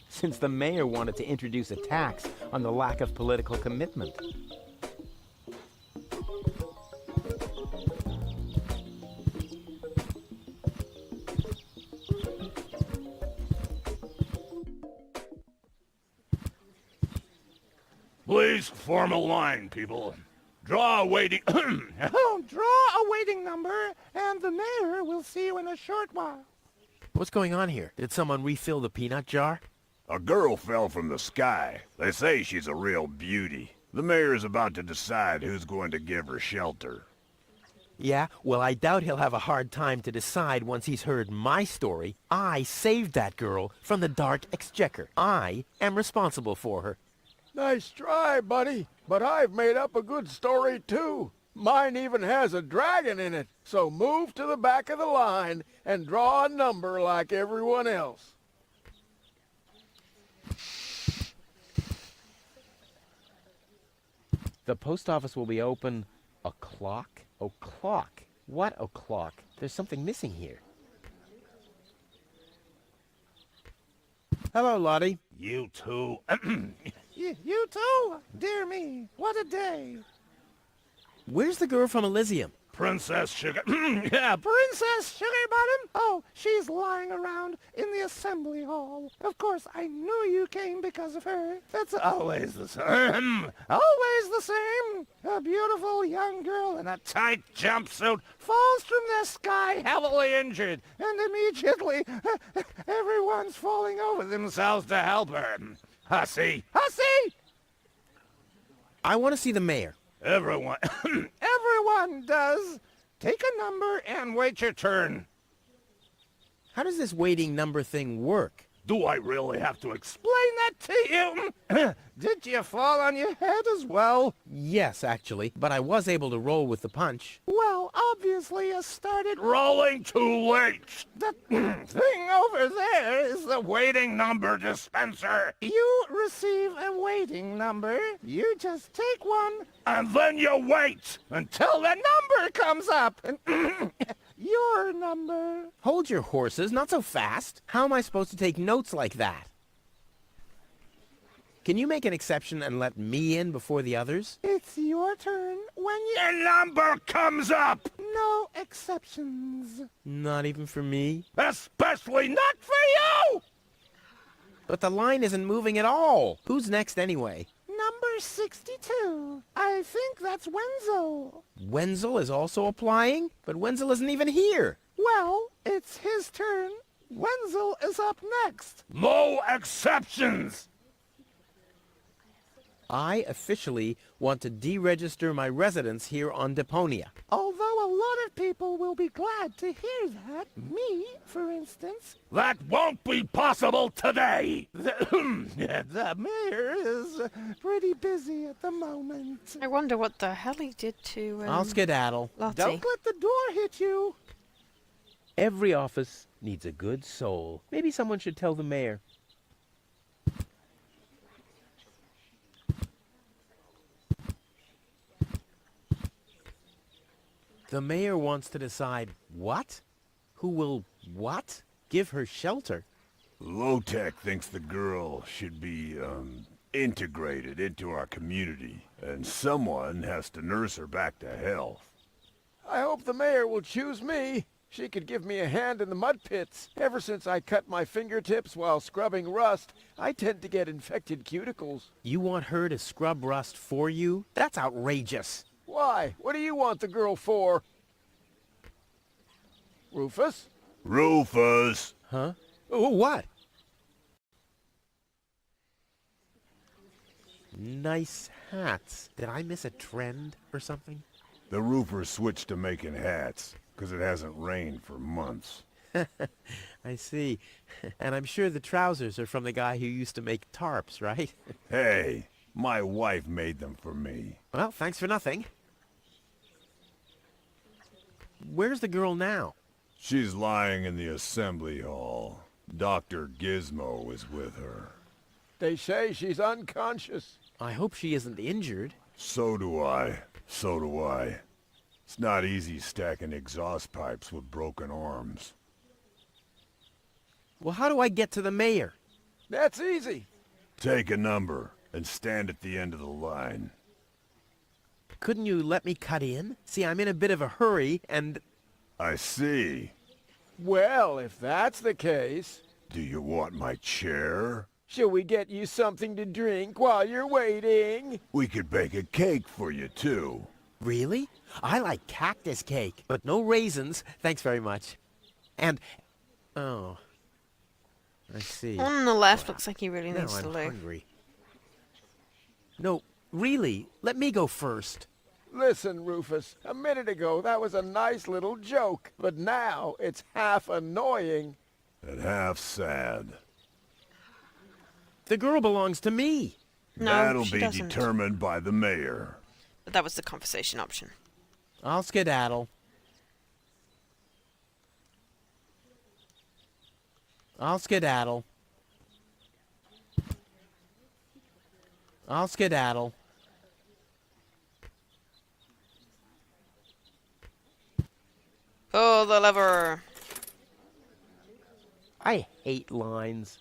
Since the mayor wanted to introduce a tax on the lack of political commitment. Please form a line, people. Draw a waiting... Oh, draw a waiting number, and the mayor will see you in a short while. What's going on here? Did someone refill the peanut jar? A girl fell from the sky. They say she's a real beauty. The mayor's about to decide who's going to give her shelter. Yeah, well, I doubt he'll have a hard time to decide once he's heard my story. I saved that girl from the Dark Exchequer. I am responsible for her. Nice try, buddy. But I've made up a good story, too. Mine even has a dragon in it. So move to the back of the line and draw a number like everyone else. The post office will be open o'clock? O'clock? What o'clock? There's something missing here. Hello, Lottie. You too. You too? Dear me, what a day. Where's the girl from Elysium? Princess Sugar... Yeah, Princess Sugarbottom? Oh, she's lying around in the assembly hall. Of course, I knew you came because of her. That's always the same. Always the same. A beautiful young girl in a tight jumpsuit falls from the sky heavily injured, and immediately everyone's falling over themselves to help her. Hussy! Hussy! I want to see the mayor. Everyone... Everyone does. Take a number and wait your turn. How does this waiting number thing work? Do I really have to explain? Explain that to you. Did you fall on your head as well? Yes, actually, but I was able to roll with the punch. Well, obviously you started... Rolling too late. The thing over there is the waiting number dispenser. You receive a waiting number. You just take one. And then you wait. Until the number comes up. Your number. Hold your horses, not so fast. How am I supposed to take notes like that? Can you make an exception and let me in before the others? It's your turn when you... Your number comes up. No exceptions. Not even for me? Especially not for you. But the line isn't moving at all. Who's next anyway? Number 62. I think that's Wenzel. Wenzel is also applying? But Wenzel isn't even here. Well, it's his turn. Wenzel is up next. No exceptions. I officially want to deregister my residence here on Deponia. Although a lot of people will be glad to hear that. Me, for instance. That won't be possible today. The mayor is pretty busy at the moment. I wonder what the hell he did to I'll skedaddle. Lottie. Don't let the door hit you. Every office needs a good soul. Maybe someone should tell the mayor. The mayor wants to decide what? Who will what? Give her shelter? Low-Tech thinks the girl should be, integrated into our community, and someone has to nurse her back to health. I hope the mayor will choose me. She could give me a hand in the mud pits. Ever since I cut my fingertips while scrubbing rust, I tend to get infected cuticles. You want her to scrub rust for you? That's outrageous. Why? What do you want the girl for? Rufus? Rufus! Huh? Oh, what? Nice hats. Did I miss a trend or something? The roofers switched to making hats, 'cause it hasn't rained for months. I see. And I'm sure the trousers are from the guy who used to make tarps, right? Hey, my wife made them for me. Well, thanks for nothing. Where's the girl now? She's lying in the assembly hall. Dr. Gizmo is with her. They say she's unconscious. I hope she isn't injured. So do I. So do I. It's not easy stacking exhaust pipes with broken arms. Well, how do I get to the mayor? That's easy. Take a number and stand at the end of the line. Couldn't you let me cut in? See, I'm in a bit of a hurry, and... I see. Well, if that's the case, Do you want my chair? shall we get you something to drink while you're waiting? We could bake a cake for you, too. Really? I like cactus cake, but no raisins. Thanks very much. And... Oh. I see. On the left looks like he really Now needs to I'm loo. hungry. No, really, let me go first. Listen, Rufus, a minute ago that was a nice little joke, but now it's half annoying. And half sad. The girl belongs to me. No, That'll she be doesn't. determined by the mayor. But that was the conversation option. I'll skedaddle. I'll skedaddle. I'll skedaddle. Oh, the lever. I hate lines.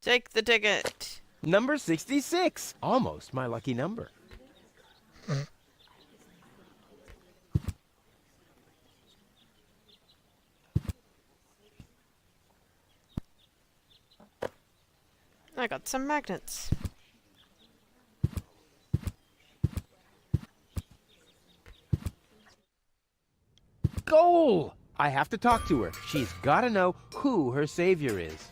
Take the ticket. Number 66. Almost my lucky number. I got some magnets. Goal! I have to talk to her. She's got to know who her savior is.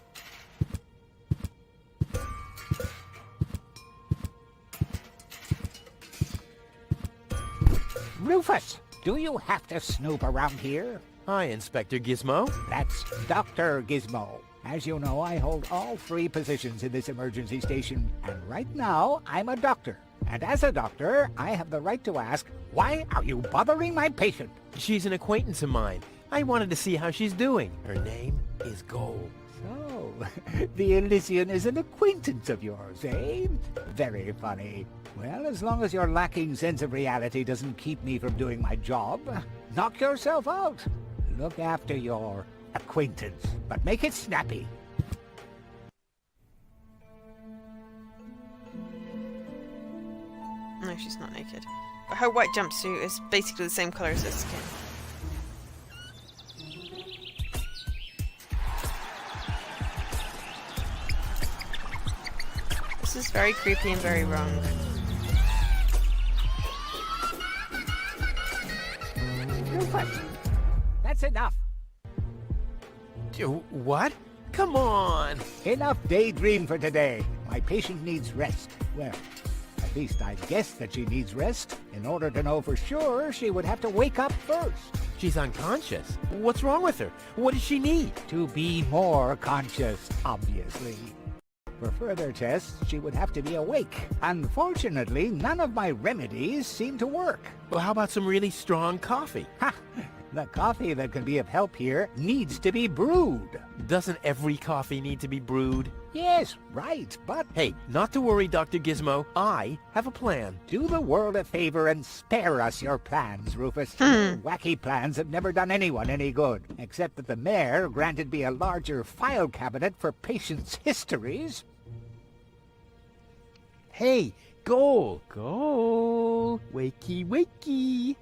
Rufus, do you have to snoop around here? Hi, Inspector Gizmo. That's Dr. Gizmo. As you know, I hold all 3 positions in this emergency station, and right now, I'm a doctor. And as a doctor, I have the right to ask, why are you bothering my patient? She's an acquaintance of mine. I wanted to see how she's doing. Her name is Gold. So, the Elysian is an acquaintance of yours, eh? Very funny. Well, as long as your lacking sense of reality doesn't keep me from doing my job, knock yourself out. Look after your acquaintance, but make it snappy. No, she's not naked. But her white jumpsuit is basically the same colour as her skin. This is very creepy and very wrong. Rufus, that's enough. What? Come on! Enough daydream for today. My patient needs rest. Well, at least I guess that she needs rest. In order to know for sure, she would have to wake up first. She's unconscious. What's wrong with her? What does she need? To be more conscious, obviously. For further tests, she would have to be awake. Unfortunately, none of my remedies seem to work. Well, how about some really strong coffee? Ha! The coffee that can be of help here needs to be brewed. Doesn't every coffee need to be brewed? Yes, right, but Hey, not to worry, Dr. Gizmo. I have a plan. do the world a favor and spare us your plans, Rufus. Your wacky plans have never done anyone any good, except that the mayor granted me a larger file cabinet for patients' histories. Hey, Goal! Goal! Wakey, wakey!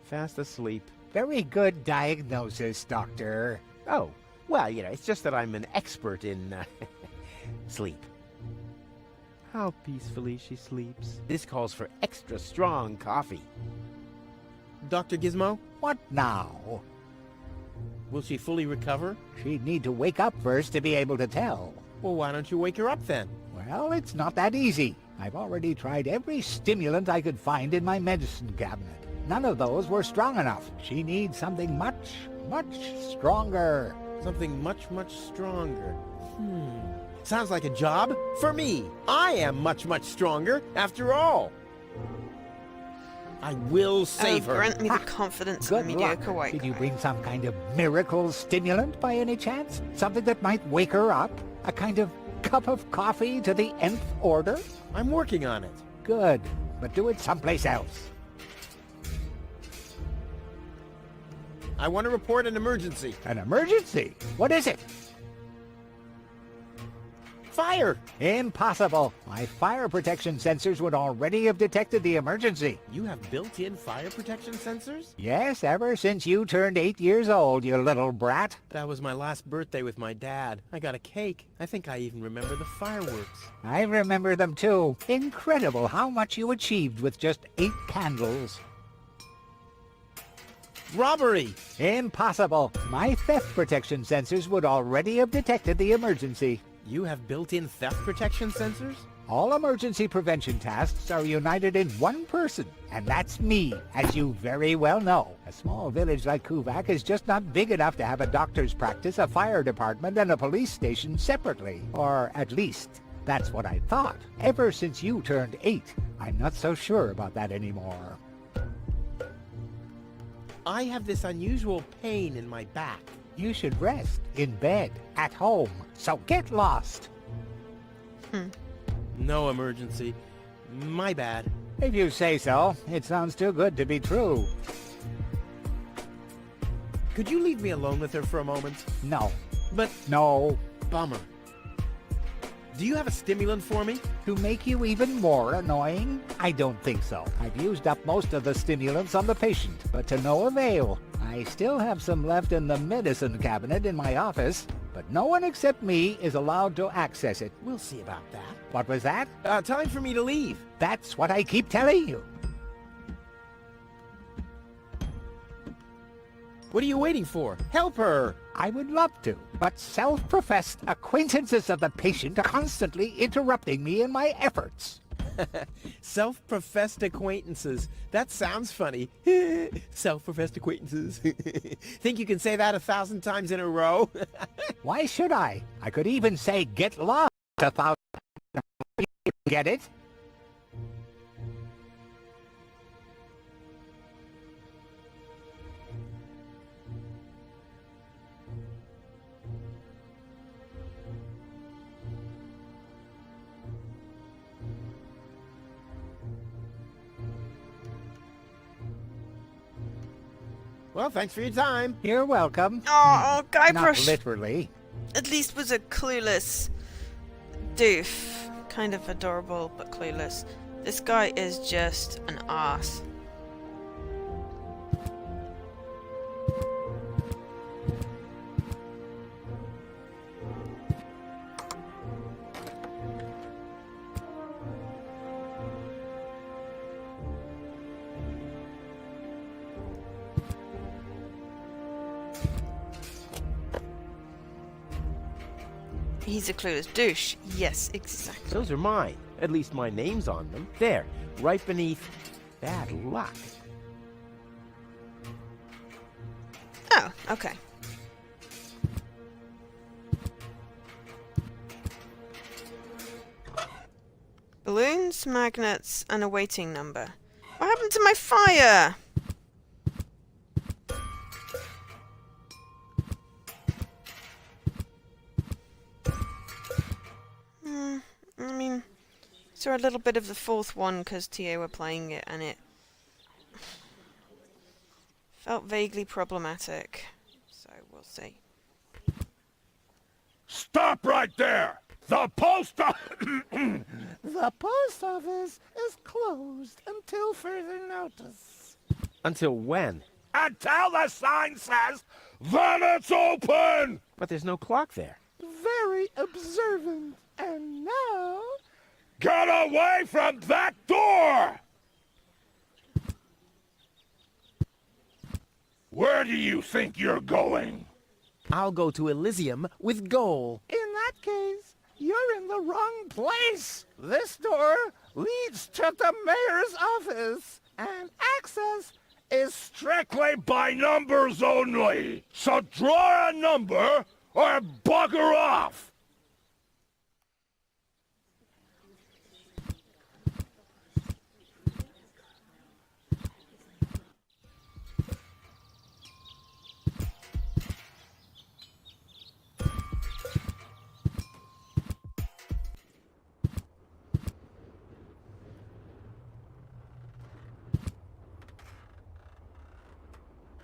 Fast asleep. Very good diagnosis, Doctor. Oh, well, it's just that I'm an expert in sleep. How peacefully she sleeps. This calls for extra strong coffee. Dr. Gizmo? What now? Will she fully recover? She'd need to wake up first to be able to tell. Well, why don't you wake her up then? Well, it's not that easy. I've already tried every stimulant I could find in my medicine cabinet. None of those were strong enough. She needs something much, much stronger. Something much, much stronger. Sounds like a job for me. I am much, much stronger after all. I will save her. Grant me the confidence of a Good luck. mediocre white Did you guy. bring some kind of miracle stimulant by any chance? Something that might wake her up? A kind of cup of coffee to the nth order? I'm working on it. Good, but do it someplace else. I want to report an emergency. An emergency? What is it? Fire! Impossible. My fire protection sensors would already have detected the emergency. You have built-in fire protection sensors? Yes, ever since you turned 8 years old, you little brat. That was my last birthday with my dad. I got a cake. I think I even remember the fireworks. I remember them too. Incredible how much you achieved with just 8 candles. Robbery! Impossible. My theft protection sensors would already have detected the emergency. You have built-in theft protection sensors? All emergency prevention tasks are united in one person, and that's me, as you very well know. A small village like Kuvak is just not big enough to have a doctor's practice, a fire department, and a police station separately. Or at least, that's what I thought. Ever since you turned 8, I'm not so sure about that anymore. I have this unusual pain in my back. You should rest in bed, at home, so get lost. No emergency. My bad. If you say so. It sounds too good to be true. Could you leave me alone with her for a moment? No. But, No. bummer. Do you have a stimulant for me? To make you even more annoying? I don't think so. I've used up most of the stimulants on the patient, but to no avail. I still have some left in the medicine cabinet in my office, but no one except me is allowed to access it. We'll see about that. What was that? Time for me to leave. That's what I keep telling you. What are you waiting for? Help her! I would love to, but self-professed acquaintances of the patient are constantly interrupting me in my efforts. Self-professed acquaintances. That sounds funny. Self-professed acquaintances. Think you can say that 1,000 times in a row? Why should I? I could even say get lost 1,000 times. Get it? Well, thanks for your time. You're welcome. Oh, Not Guybrush literally. at least was a clueless doof. Kind of adorable, but clueless. This guy is just an ass. He's a clueless douche. Yes, exactly. Those are mine. At least my name's on them. There, right beneath bad luck. Oh, okay. Balloons, magnets, and a waiting number. What happened to my fire? I mean, saw a little bit of the fourth one because TA were playing it and it felt vaguely problematic. So we'll see. Stop right there! The post The post office is closed until further notice. Until when? Until the sign says that it's open! But there's no clock there. Very observant. And now... Get away from that door! Where do you think you're going? I'll go to Elysium with Goal. In that case, you're in the wrong place. This door leads to the mayor's office, and access is Strictly by numbers only. So draw a number or bugger off.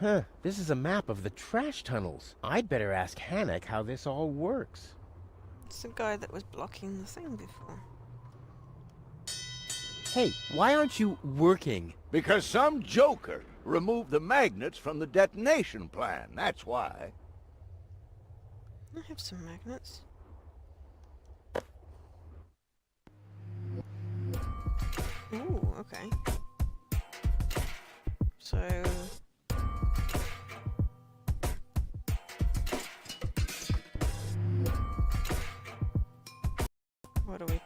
Huh, this is a map of the trash tunnels. I'd better ask Hannock how this all works. It's the guy that was blocking the thing before. Hey, why aren't you working? Because some joker removed the magnets from the detonation plan, that's why. I have some magnets. Ooh, okay. So... what do we...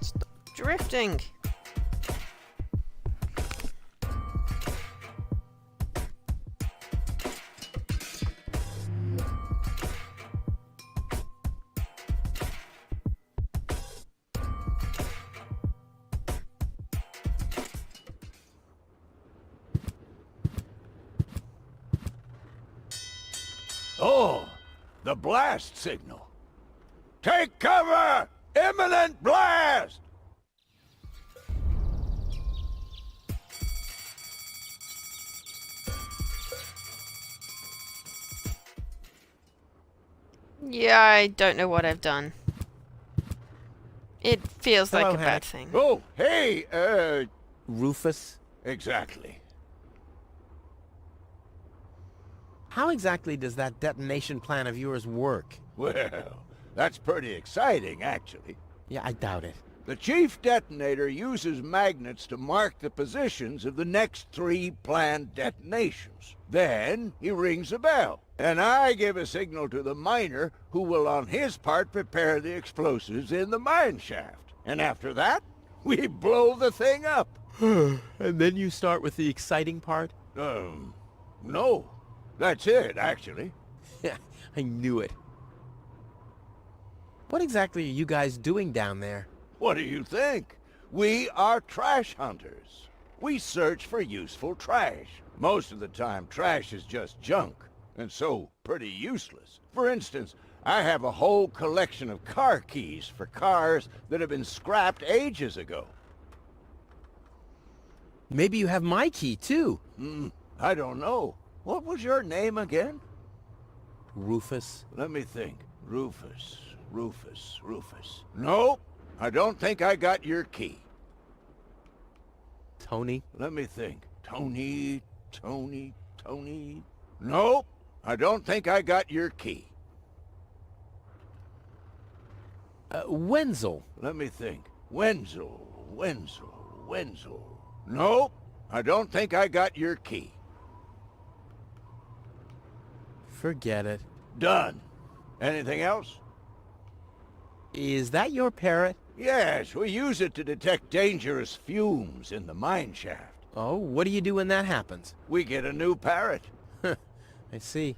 Stop drifting! Oh, the blast signal. Take cover! Imminent blast! Yeah, I don't know what I've done. It feels like Hello, a bad Hank. thing. Oh, hey, Rufus? exactly. How exactly does that detonation plan of yours work? Well, that's pretty exciting, actually. Yeah, I doubt it. The chief detonator uses magnets to mark the positions of the next 3 planned detonations. Then he rings a bell, and I give a signal to the miner who will on his part prepare the explosives in the mine shaft. And after that, we blow the thing up. And then you start with the exciting part? No. That's it, actually. Yeah, I knew it. What exactly are you guys doing down there? What do you think? We are trash hunters. We search for useful trash. Most of the time, trash is just junk, and so pretty useless. For instance, I have a whole collection of car keys for cars that have been scrapped ages ago. Maybe you have my key, too. I don't know. What was your name again? Rufus? Let me think. Rufus. Nope. I don't think I got your key. Tony? Let me think. Tony. Nope. I don't think I got your key. Wenzel? Let me think. Wenzel. Nope. I don't think I got your key. Forget it. Done. Anything else? Is that your parrot? Yes, we use it to detect dangerous fumes in the mine shaft. Oh, what do you do when that happens? We get a new parrot. I see.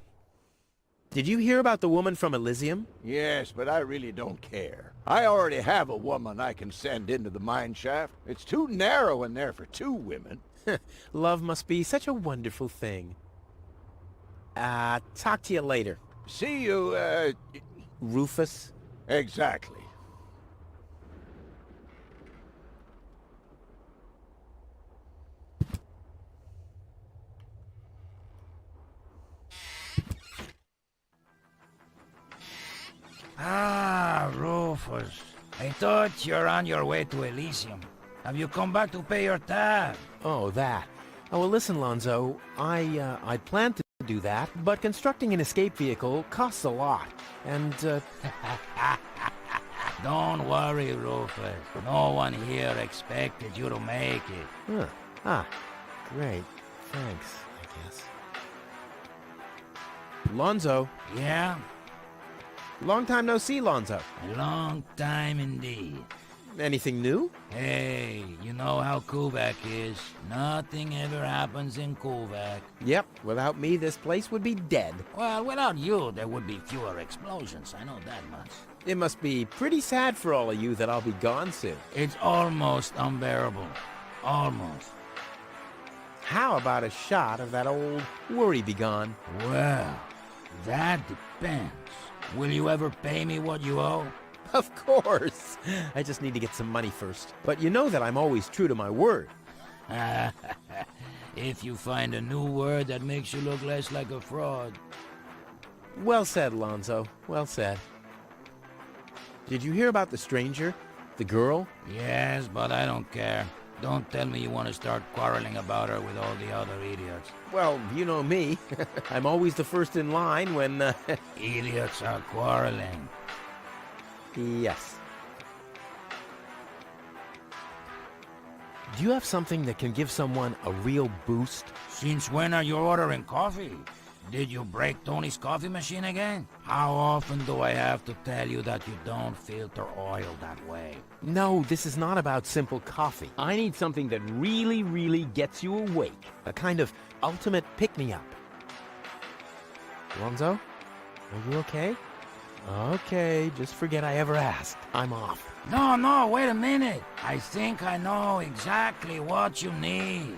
Did you hear about the woman from Elysium? Yes, but I really don't care. I already have a woman I can send into the mine shaft. It's too narrow in there for 2 women. Love must be such a wonderful thing. Talk to you later. See you, Rufus? Exactly. Ah, Rufus. I thought you're on your way to Elysium. Have you come back to pay your tab? Oh, that. Oh, well, listen, Lonzo. I planned to do that, but constructing an escape vehicle costs a lot. And, Don't worry, Rufus. No one here expected you to make it. Huh. Ah, great. Thanks, I guess. Lonzo. Yeah? Long time no see, Lonzo. A long time indeed. Anything new? Hey, you know how Kuvak is. Nothing ever happens in Kuvak. Yep, without me, this place would be dead. Well, without you, there would be fewer explosions. I know that much. It must be pretty sad for all of you that I'll be gone soon. It's almost unbearable. Almost. How about a shot of that old worry begone? Well, that depends. Will you ever pay me what you owe? Of course. I just need to get some money first. But you know that I'm always true to my word. If you find a new word that makes you look less like a fraud. Well said, Lonzo. Well said. Did you hear about the stranger? The girl? Yes, but I don't care. Don't tell me you want to start quarreling about her with all the other idiots. Well, you know me. I'm always the first in line when, Idiots are quarreling. Yes. Do you have something that can give someone a real boost? Since when are you ordering coffee? Did you break Tony's coffee machine again? How often do I have to tell you that you don't filter oil that way? No, this is not about simple coffee. I need something that really, really gets you awake. A kind of ultimate pick-me-up. Lonzo? Are you okay? Okay, just forget I ever asked. I'm off. No, wait a minute. I think I know exactly what you need.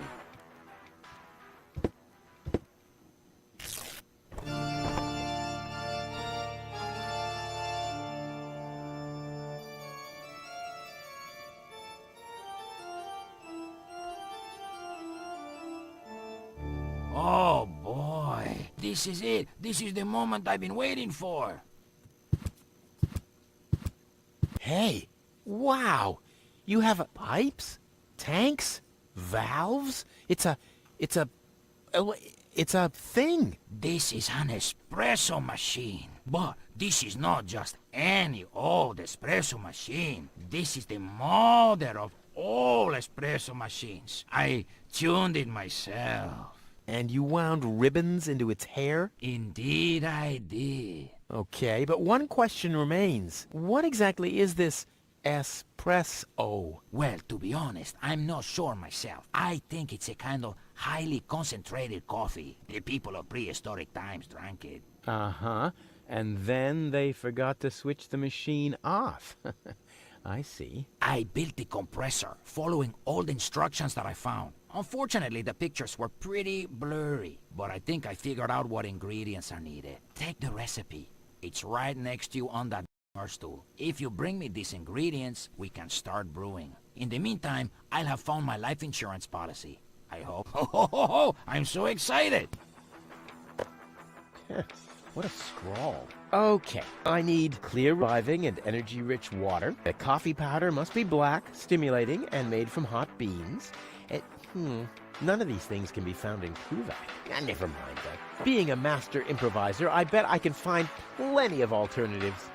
Oh boy, this is it. This is the moment I've been waiting for. Hey, wow! You have pipes, tanks, valves. It's a thing. This is an espresso machine. But this is not just any old espresso machine. This is the mother of all espresso machines. I tuned it myself. And you wound ribbons into its hair? Indeed I did. Okay, but one question remains. What exactly is this espresso? Well, to be honest, I'm not sure myself. I think it's a kind of highly concentrated coffee. The people of prehistoric times drank it. Uh-huh. And then they forgot to switch the machine off. I see. I built the compressor, following all the instructions that I found. Unfortunately, the pictures were pretty blurry, but I think I figured out what ingredients are needed. Take the recipe. It's right next to you on that stool. If you bring me these ingredients, we can start brewing. In the meantime, I'll have found my life insurance policy. I hope. Oh, I'm so excited! What a scrawl. Okay, I need clear, reviving, and energy-rich water. The coffee powder must be black, stimulating, and made from hot beans. None of these things can be found in Kuvak. Never mind that. Being a master improviser, I bet I can find plenty of alternatives.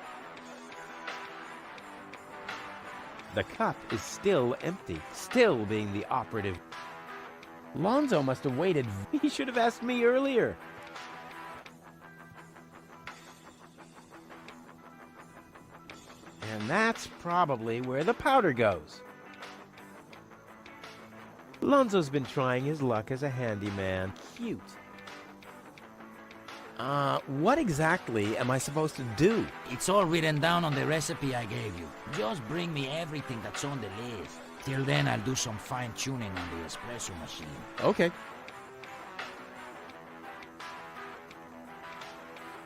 The cup is still empty, still being the operative. Lonzo must have waited. He should have asked me earlier. And that's probably where the powder goes. Lonzo's been trying his luck as a handyman. Cute. What exactly am I supposed to do? It's all written down on the recipe I gave you. Just bring me everything that's on the list. Till then, I'll do some fine-tuning on the espresso machine. Okay.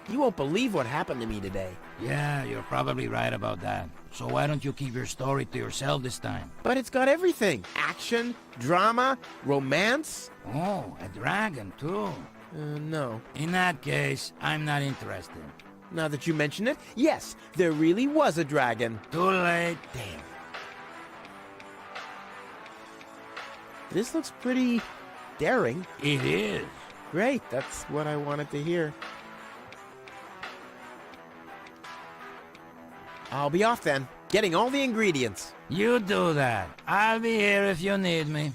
You won't believe what happened to me today. Yeah, you're probably right about that. So why don't you keep your story to yourself this time? But it's got everything. Action, drama, romance. Oh, a dragon, too. No. In that case, I'm not interested. Now that you mention it, yes, there really was a dragon. Too late. Damn. This looks pretty Daring? It is. Great, that's what I wanted to hear. I'll be off then, getting all the ingredients. You do that. I'll be here if you need me.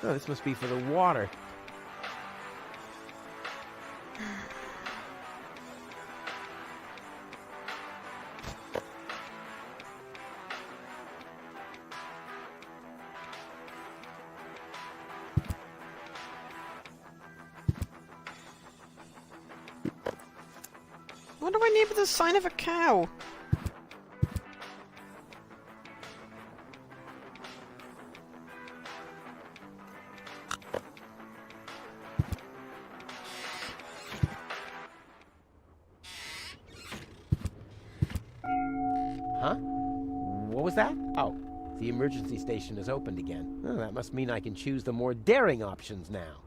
Oh, this must be for the water. What do I need with the sign of a cow? Huh? What was that? Oh, the emergency station is opened again. Oh, that must mean I can choose the more daring options now.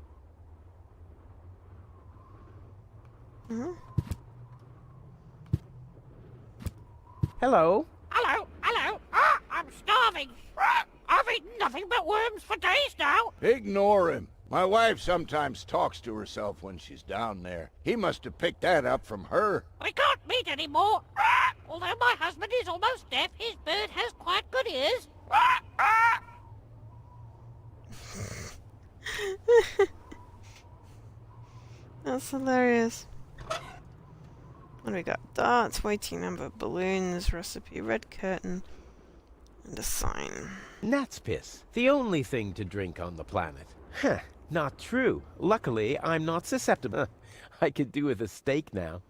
Hello? Hello, hello. Ah, I'm starving. I've eaten nothing but worms for days now. Ignore him. My wife sometimes talks to herself when she's down there. He must have picked that up from her. We can't meet anymore. Although my husband is almost deaf, his bird has quite good ears. That's hilarious. What do we got? Darts, waiting number, balloons, recipe, red curtain, and a sign. Gnat's piss. The only thing to drink on the planet. Huh. Not true. Luckily, I'm not susceptible. I could do with a steak now.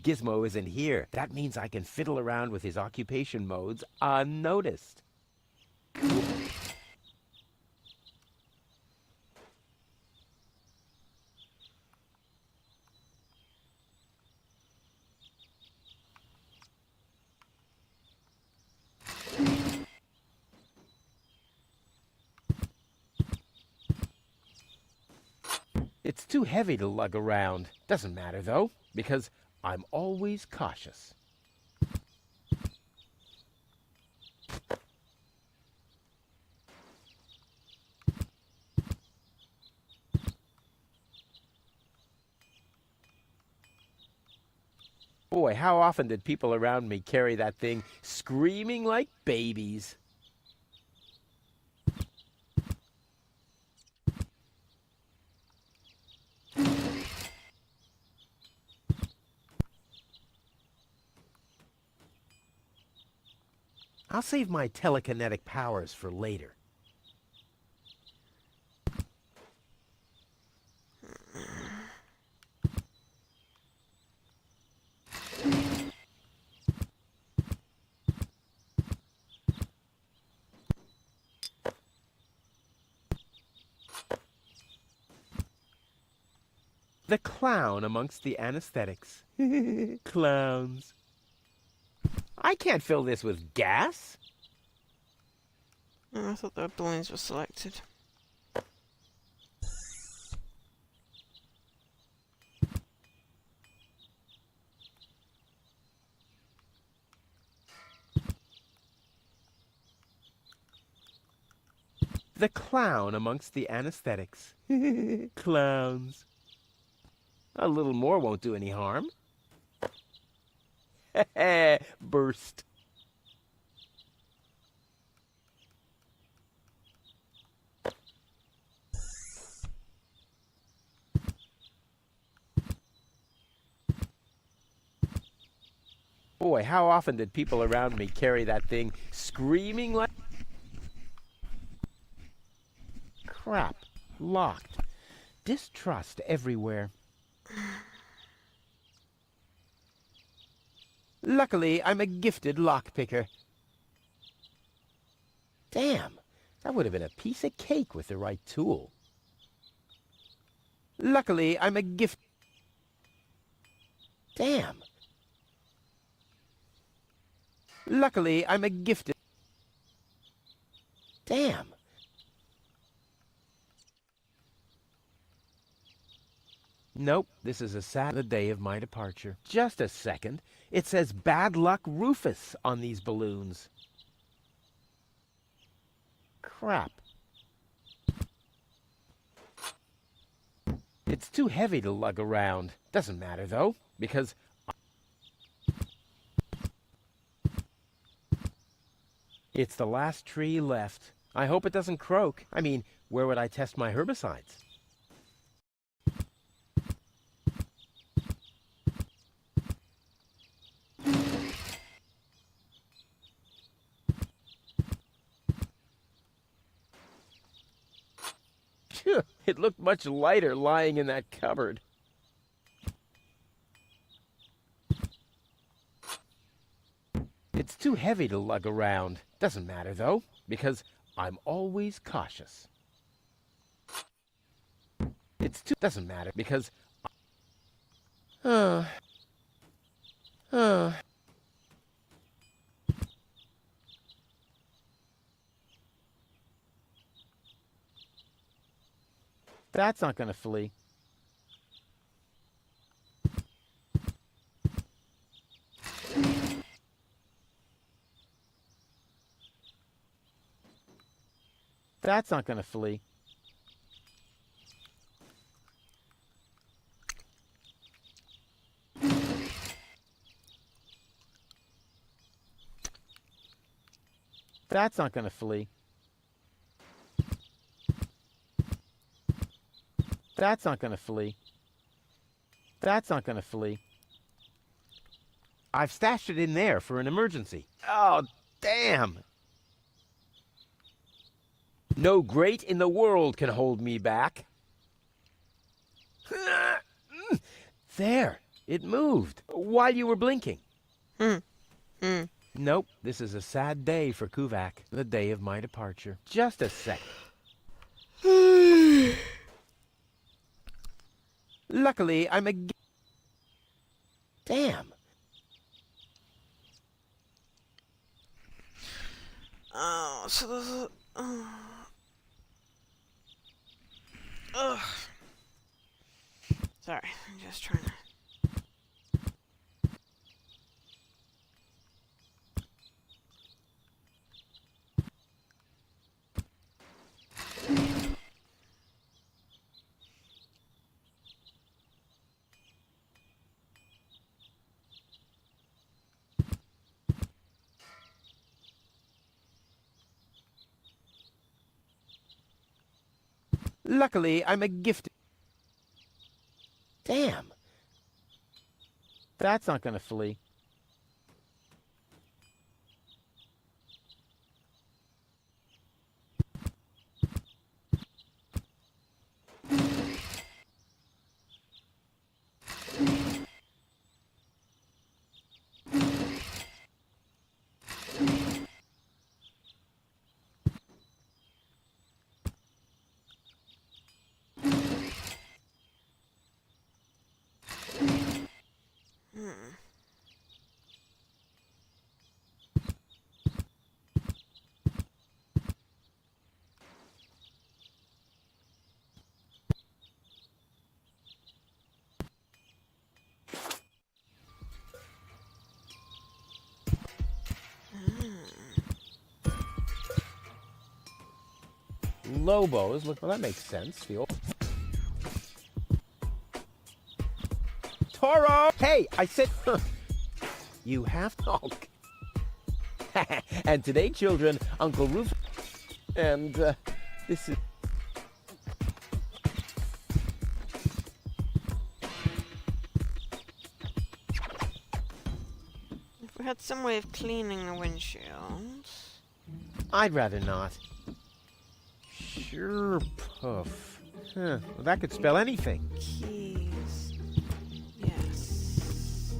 Gizmo isn't here. That means I can fiddle around with his occupation modes unnoticed. It's too heavy to lug around. Doesn't matter, though, because I'm always cautious. Boy, how often did people around me carry that thing screaming like babies? I'll save my telekinetic powers for later. The clown amongst the anesthetics. Clowns. I can't fill this with gas. Oh, I thought the balloons were selected. The clown amongst the anesthetics. Clowns. A little more won't do any harm. Burst. Boy, how often did people around me carry that thing screaming like... Crap. Locked. Distrust everywhere. Luckily, I'm a gifted lockpicker. Damn, That would have been a piece of cake with the right tool. Luckily, I'm a gift... Damn. Luckily, I'm a gifted... Damn. Nope, this is a sad the day of my departure. Just a second. It says Bad Luck Rufus on these balloons. Crap. It's too heavy to lug around. Doesn't matter, though, because... It's the last tree left. I hope it doesn't croak. I mean, where would I test my herbicides? It looked much lighter lying in that cupboard. It's too heavy to lug around. Doesn't matter, though, because I'm always cautious. Doesn't matter, because... That's not going to flee. That's not going to flee. That's not going to flee. That's not going to flee. That's not going to flee. I've stashed it in there for an emergency. Oh, damn! No grate in the world can hold me back. There, it moved while you were blinking. Nope, this is a sad day for Kuvak, the day of my departure. Just a second. Luckily, I'm a... Damn. Oh, so there's a... Ugh. Sorry, I'm just trying to... Luckily, I'm a gifted... Damn. That's not going to flee. Lobos, look, well, that makes sense. The old... Toro! Hey, I said... You have to... Oh. And today, children, Uncle Rufus... And, this is... If we had some way of cleaning the windshield... I'd rather not. Sure, Puff. Huh. Well, that could spell anything. Keys... Yes...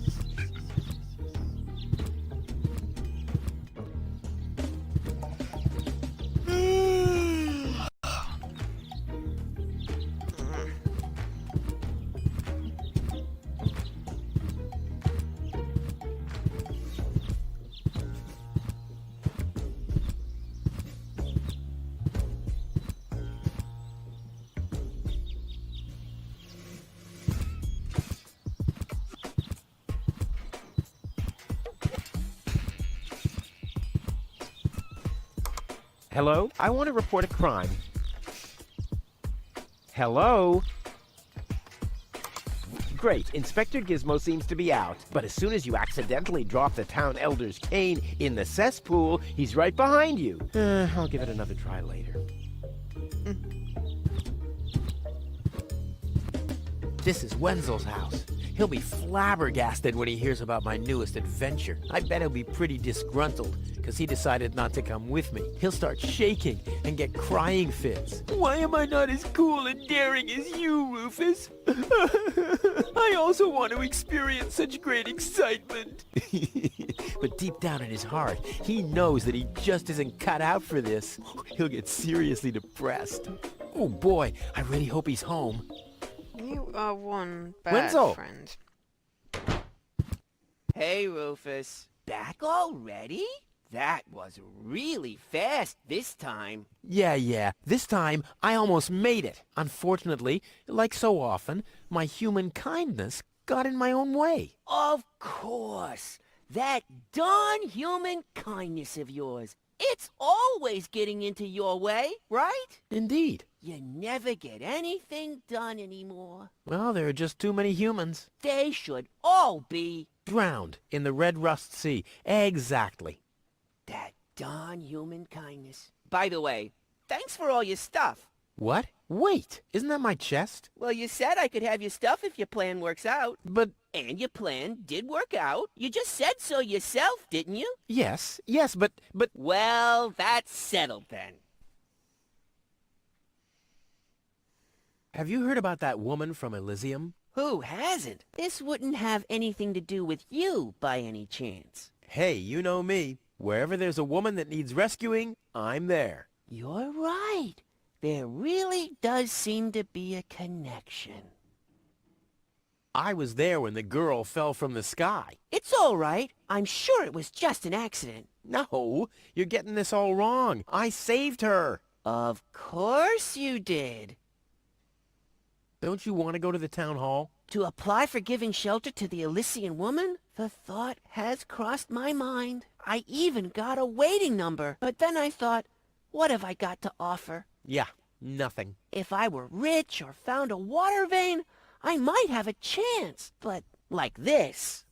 Hello? I want to report a crime. Hello? Great, Inspector Gizmo seems to be out. But as soon as you accidentally drop the town elder's cane in the cesspool, he's right behind you. I'll give it another try later. This is Wenzel's house. He'll be flabbergasted when he hears about my newest adventure. I bet he'll be pretty disgruntled, because he decided not to come with me. He'll start shaking and get crying fits. Why am I not as cool and daring as you, Rufus? I also want to experience such great excitement. But deep down in his heart, he knows that he just isn't cut out for this. He'll get seriously depressed. Oh boy, I really hope he's home. You are one bad Wenzel! friend. Hey, Rufus. Back already? That was really fast this time. Yeah. This time, I almost made it. Unfortunately, like so often, my human kindness got in my own way. Of course. That darn human kindness of yours. It's always getting into your way, right? Indeed. You never get anything done anymore. Well, there are just too many humans. They should all be... Drowned in the Red Rust Sea. Exactly. That darn human kindness. By the way, thanks for all your stuff. What? Wait, isn't that my chest? Well, you said I could have your stuff if your plan works out. But... And your plan did work out. You just said so yourself, didn't you? Yes, but... Well, that's settled then. Have you heard about that woman from Elysium? Who hasn't? This wouldn't have anything to do with you by any chance. Hey, you know me. Wherever there's a woman that needs rescuing, I'm there. You're right. There really does seem to be a connection. I was there when the girl fell from the sky. It's all right. I'm sure it was just an accident. No, you're getting this all wrong. I saved her. Of course you did. Don't you want to go to the town hall? To apply for giving shelter to the Elysian woman? The thought has crossed my mind. I even got a waiting number. But then I thought, what have I got to offer? Yeah, nothing. If I were rich or found a water vein, I might have a chance. But like this.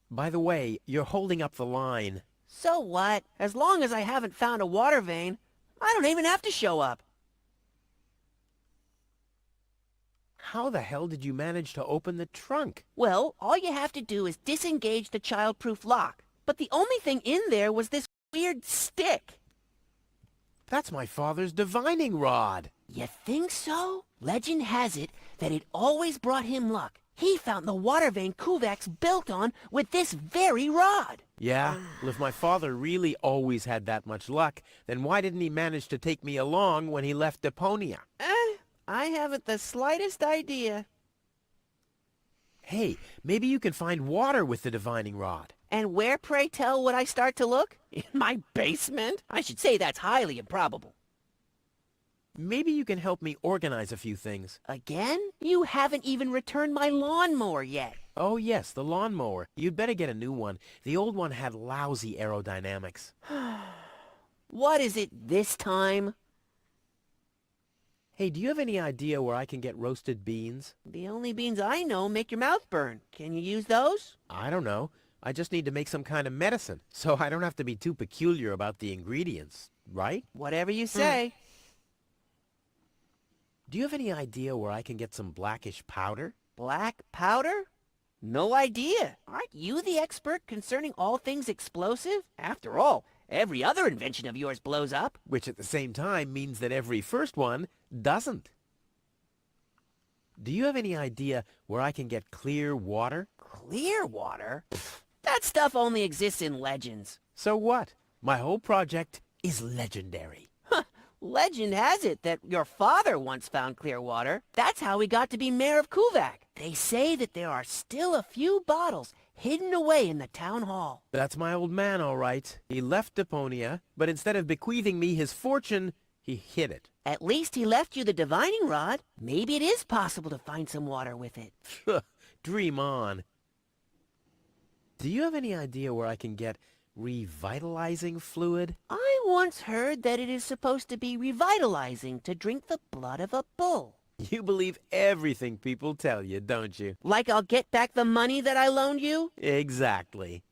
By the way, you're holding up the line. So what? As long as I haven't found a water vein, I don't even have to show up. How the hell did you manage to open the trunk? Well, all you have to do is disengage the child-proof lock. But the only thing in there was this weird stick. That's my father's divining rod. You think so? Legend has it that it always brought him luck. He found the water vein Kuvak's built on with this very rod. Yeah, well, if my father really always had that much luck, then why didn't he manage to take me along when he left Deponia? I haven't the slightest idea. Hey, maybe you can find water with the divining rod. And where, pray tell, would I start to look? In my basement? I should say that's highly improbable. Maybe you can help me organize a few things. Again? You haven't even returned my lawnmower yet. Oh yes, the lawnmower. You'd better get a new one. The old one had lousy aerodynamics. What is it this time? Hey, do you have any idea where I can get roasted beans? The only beans I know make your mouth burn. Can you use those? I don't know. I just need to make some kind of medicine, so I don't have to be too peculiar about the ingredients, right? Whatever you say. Do you have any idea where I can get some blackish powder? Black powder? No idea. Aren't you the expert concerning all things explosive? After all, every other invention of yours blows up. Which at the same time means that every first one doesn't. Do you have any idea where I can get clear water? Clear water? That stuff only exists in legends. So what? My whole project is legendary. Legend has it that your father once found clear water. That's how he got to be mayor of Kuvak. They say that there are still a few bottles hidden away in the town hall. That's my old man, all right. He left Deponia, but instead of bequeathing me his fortune, he hid it. At least he left you the divining rod. Maybe it is possible to find some water with it. Dream on. Do you have any idea where I can get Revitalizing fluid? I once heard that it is supposed to be revitalizing to drink the blood of a bull. You believe everything people tell you, don't you? Like I'll get back the money that I loaned you? Exactly.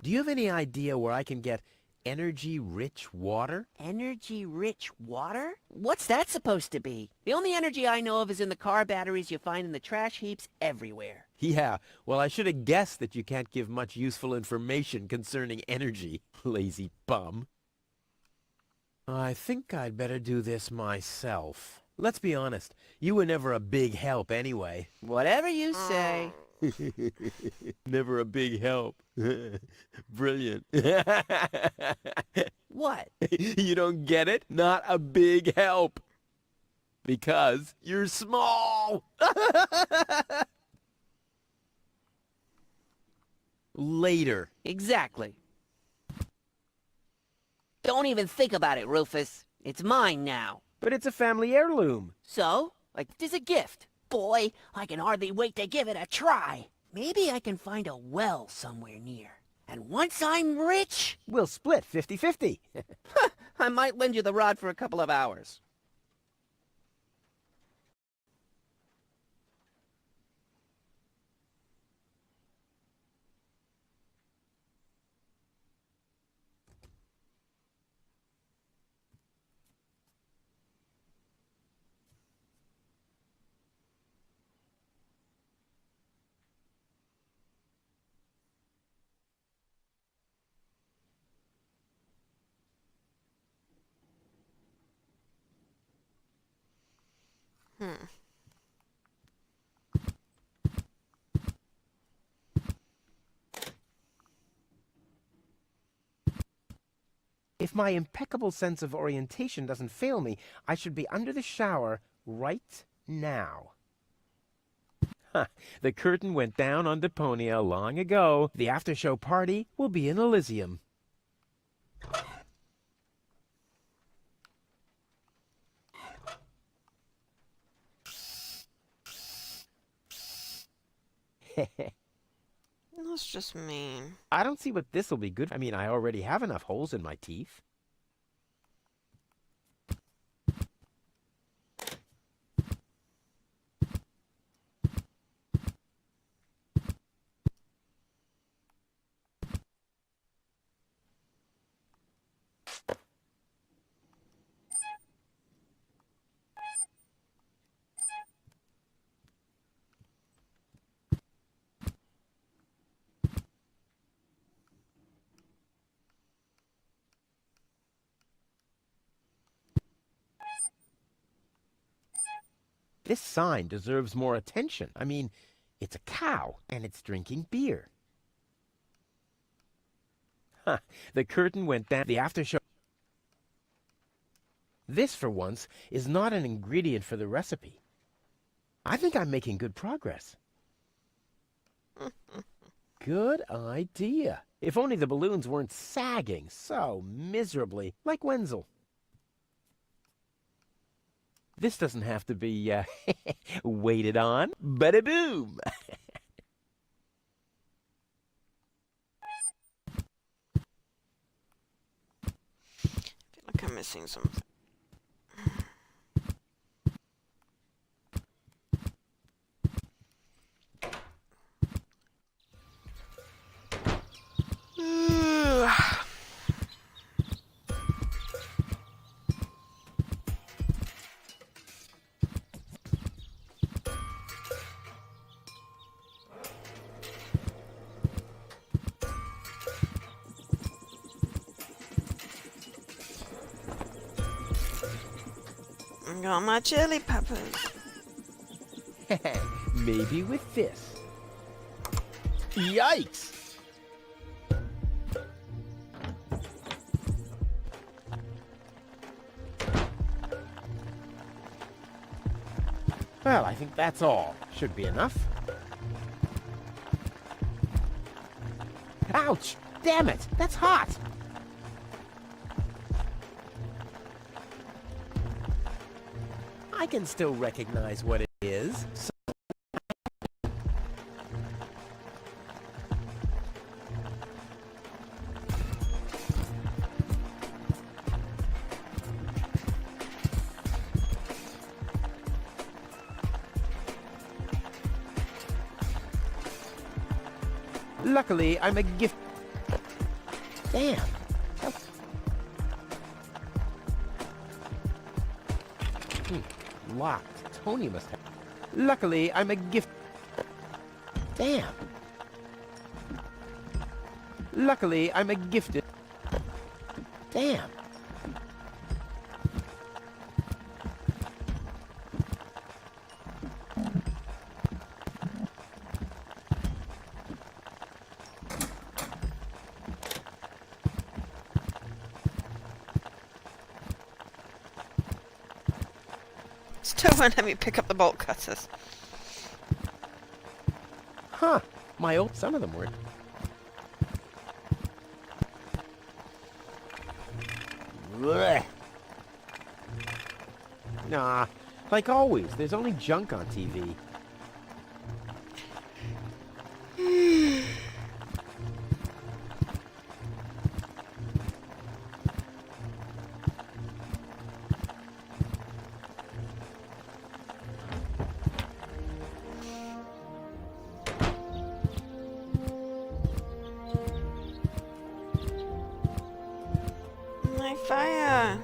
Do you have any idea where I can get energy-rich water? Energy-rich water? What's that supposed to be? The only energy I know of is in the car batteries you find in the trash heaps everywhere. Yeah, well, I should have guessed that you can't give much useful information concerning energy, lazy bum. I think I'd better do this myself. Let's be honest, you were never a big help anyway. Whatever you say. Never a big help. Brilliant. What? You don't get it? Not a big help. Because you're small. Later. Exactly. Don't even think about it, Rufus. It's mine now. But it's a family heirloom. So? Like, it's a gift. Boy, I can hardly wait to give it a try. Maybe I can find a well somewhere near. And once I'm rich... We'll split 50-50. I might lend you the rod for a couple of hours. If my impeccable sense of orientation doesn't fail me, I should be under the shower right now. The curtain went down on Deponia long ago. The after-show party will be in Elysium. That's just mean. I don't see what this will be good. I mean, I already have enough holes in my teeth. This sign deserves more attention. I mean, it's a cow, and it's drinking beer. The curtain went down. The after show. This, for once, is not an ingredient for the recipe. I think I'm making good progress. Good idea. If only the balloons weren't sagging so miserably, like Wenzel. This doesn't have to be waited on. Bada-boom! I feel like I'm missing something. Got my chili peppers. Maybe with this. Yikes! Well, I think that's all. Should be enough. Ouch! Damn it! That's hot! can still recognize what it is. Luckily, I'm a gift... Damn. Locked. Tony must have... Luckily, I'm a gift... Damn. Luckily, I'm a gifted... Damn. Still won't let me pick up the bolt cutters. Huh. My old... Some of them were... Blech. Nah. Like always, there's only junk on TV. My fire!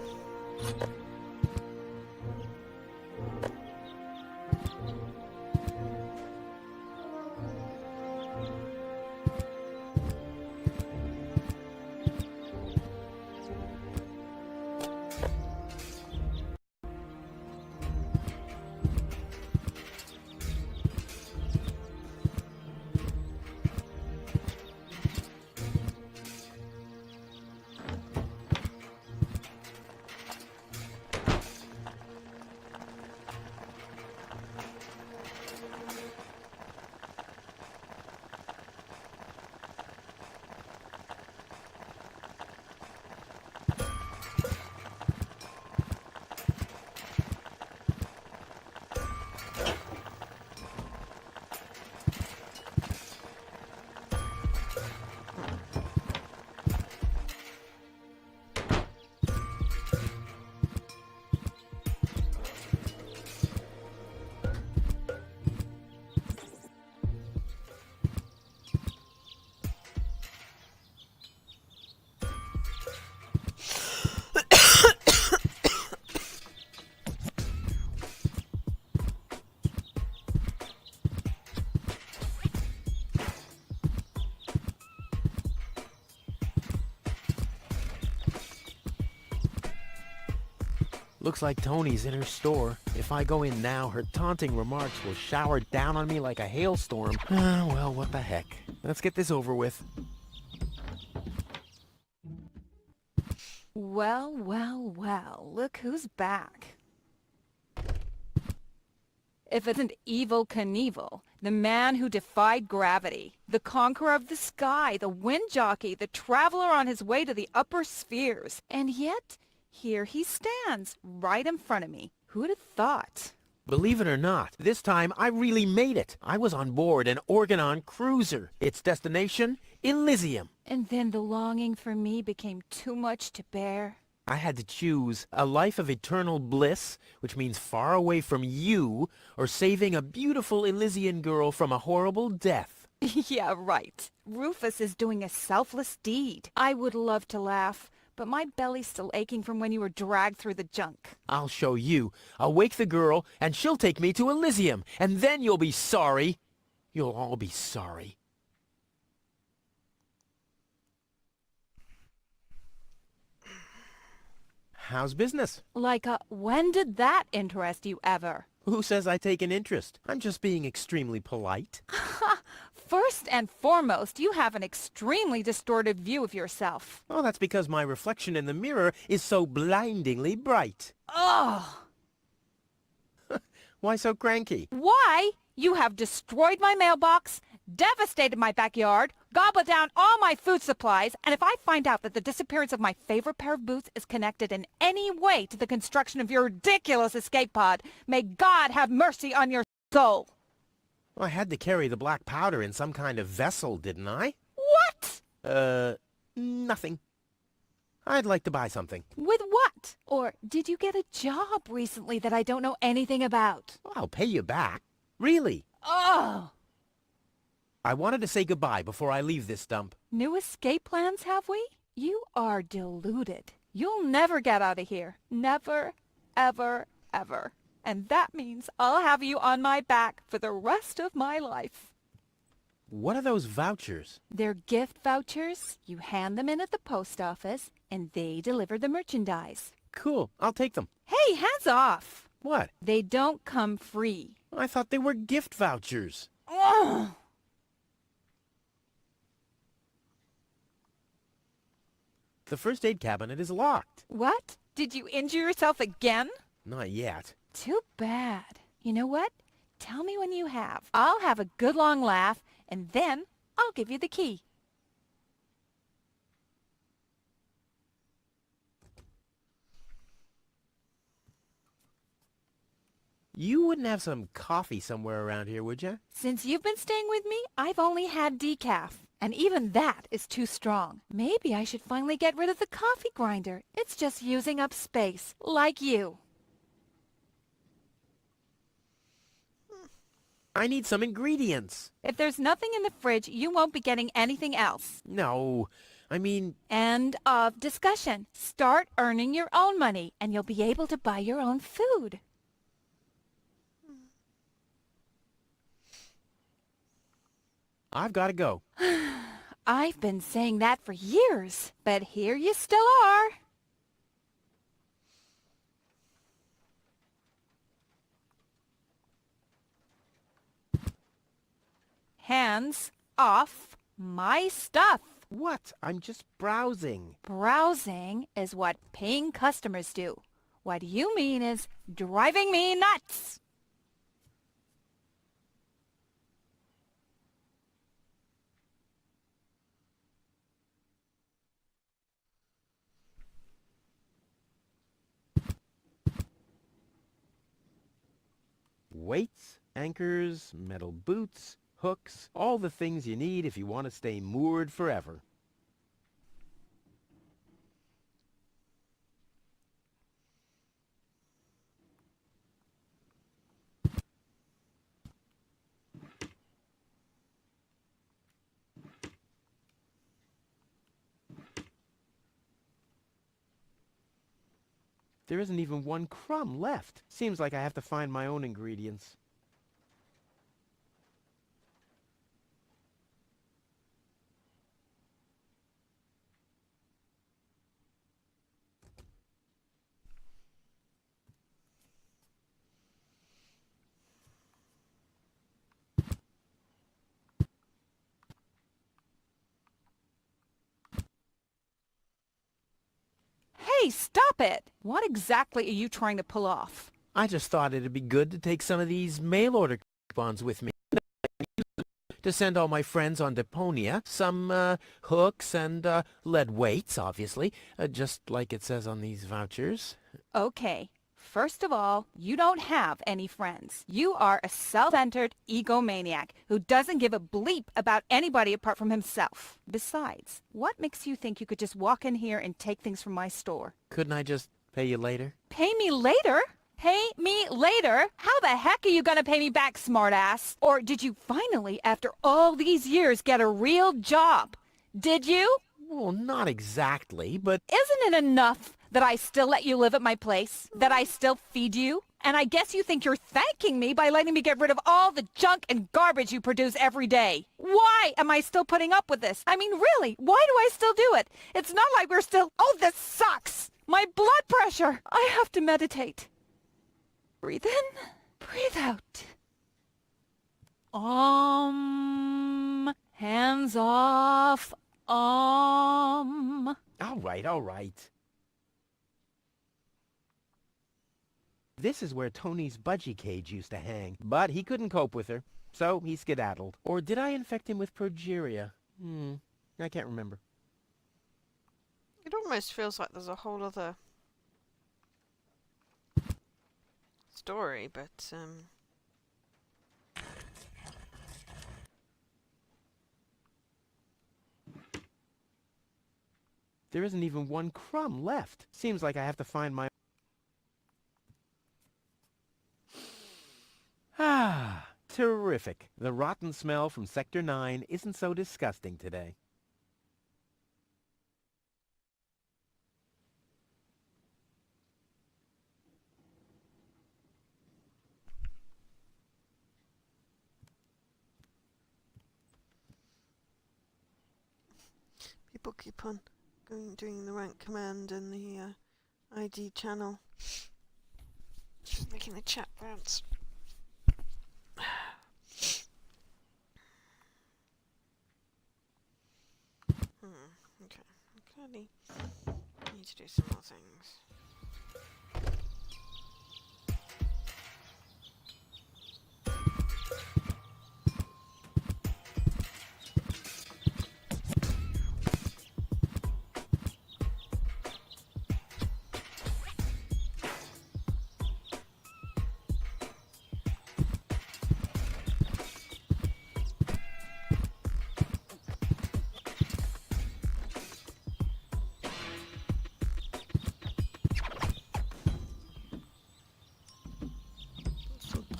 Looks like Tony's in her store. If I go in now, her taunting remarks will shower down on me like a hailstorm. Well, what the heck. Let's get this over with. Well, well, well, look who's back. If it's an Evil Knievel, the man who defied gravity, the conqueror of the sky, the wind jockey, the traveler on his way to the upper spheres, and yet... here he stands, right in front of me. Who'd have thought? Believe it or not, this time I really made it. I was on board an Organon cruiser. Its destination, Elysium. And then the longing for me became too much to bear. I had to choose a life of eternal bliss, which means far away from you, or saving a beautiful Elysian girl from a horrible death. Yeah, right. Rufus is doing a selfless deed. I would love to laugh, but my belly's still aching from when you were dragged through the junk. I'll show you. I'll wake the girl, and she'll take me to Elysium, and then you'll be sorry. You'll all be sorry. How's business? Like when did that interest you ever? Who says I take an interest? I'm just being extremely polite. First and foremost, you have an extremely distorted view of yourself. Oh, that's because my reflection in the mirror is so blindingly bright. Ugh! Why so cranky? Why? You have destroyed my mailbox, devastated my backyard, gobbled down all my food supplies, and if I find out that the disappearance of my favorite pair of boots is connected in any way to the construction of your ridiculous escape pod, may God have mercy on your soul. Well, I had to carry the black powder in some kind of vessel, didn't I? What? Nothing. I'd like to buy something. With what? Or did you get a job recently that I don't know anything about? Well, I'll pay you back. Really. Oh! I wanted to say goodbye before I leave this dump. New escape plans, have we? You are deluded. You'll never get out of here. Never, ever, ever. And that means I'll have you on my back for the rest of my life. What are those vouchers? They're gift vouchers. You hand them in at the post office, and they deliver the merchandise. Cool. I'll take them. Hey, hands off! What? They don't come free. I thought they were gift vouchers. Ugh. The first aid cabinet is locked. What? Did you injure yourself again? Not yet. Too bad. You know what? Tell me when you have. I'll have a good long laugh, and then I'll give you the key. You wouldn't have some coffee somewhere around here, would you? Since you've been staying with me, I've only had decaf. And even that is too strong. Maybe I should finally get rid of the coffee grinder. It's just using up space, like you. I need some ingredients. If there's nothing in the fridge, you won't be getting anything else. No, I mean... End of discussion. Start earning your own money, and you'll be able to buy your own food. I've got to go. I've been saying that for years, but here you still are. Hands off my stuff. What? I'm just browsing. Browsing is what paying customers do. What you mean is driving me nuts. Weights, anchors, metal boots, hooks, all the things you need if you want to stay moored forever. There isn't even one crumb left. Seems like I have to find my own ingredients. Hey, stop it! What exactly are you trying to pull off? I just thought it'd be good to take some of these mail order coupons with me. To send all my friends on Deponia, some hooks and lead weights, obviously, just like it says on these vouchers. Okay, first of all, you don't have any friends. You are a self-centered egomaniac who doesn't give a bleep about anybody apart from himself. Besides, what makes you think you could just walk in here and take things from my store? Couldn't I just pay you later? Pay me later? Pay me later? How the heck are you gonna pay me back, smartass? Or did you finally, after all these years, get a real job? Did you? Well, not exactly, but... Isn't it enough that I still let you live at my place? That I still feed you? And I guess you think you're thanking me by letting me get rid of all the junk and garbage you produce every day. Why am I still putting up with this? I mean, really, why do I still do it? It's not like we're still... Oh, this sucks! My blood pressure! I have to meditate. Breathe in, breathe out. Hands off. All right, all right. This is where Tony's budgie cage used to hang, but he couldn't cope with her, so he skedaddled. Or did I infect him with progeria? I can't remember. It almost feels like there's a whole other story, but There isn't even one crumb left. Seems like I have to find my... Ah, terrific. The rotten smell from Sector 9 isn't so disgusting today. people keep on doing the rank command and the ID channel, making the chat bounce. Okay. Clearly need to do some more things.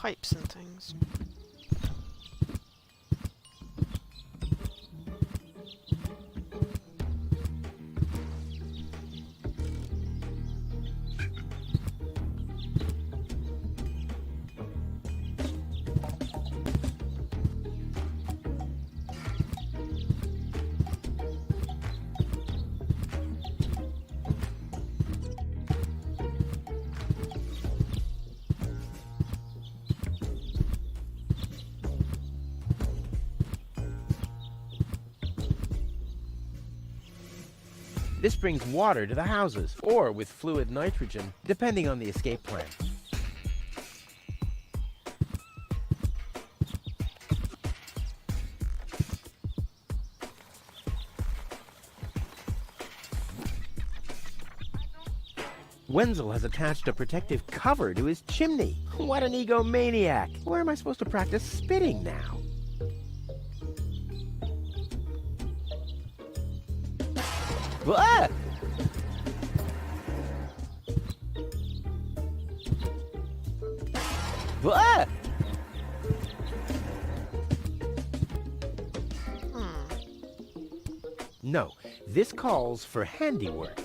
Pipes and things. This brings water to the houses, or with fluid nitrogen, depending on the escape plan. Wenzel has attached a protective cover to his chimney. What an egomaniac! Where am I supposed to practice spitting now? Ah! Ah! No, this calls for handiwork.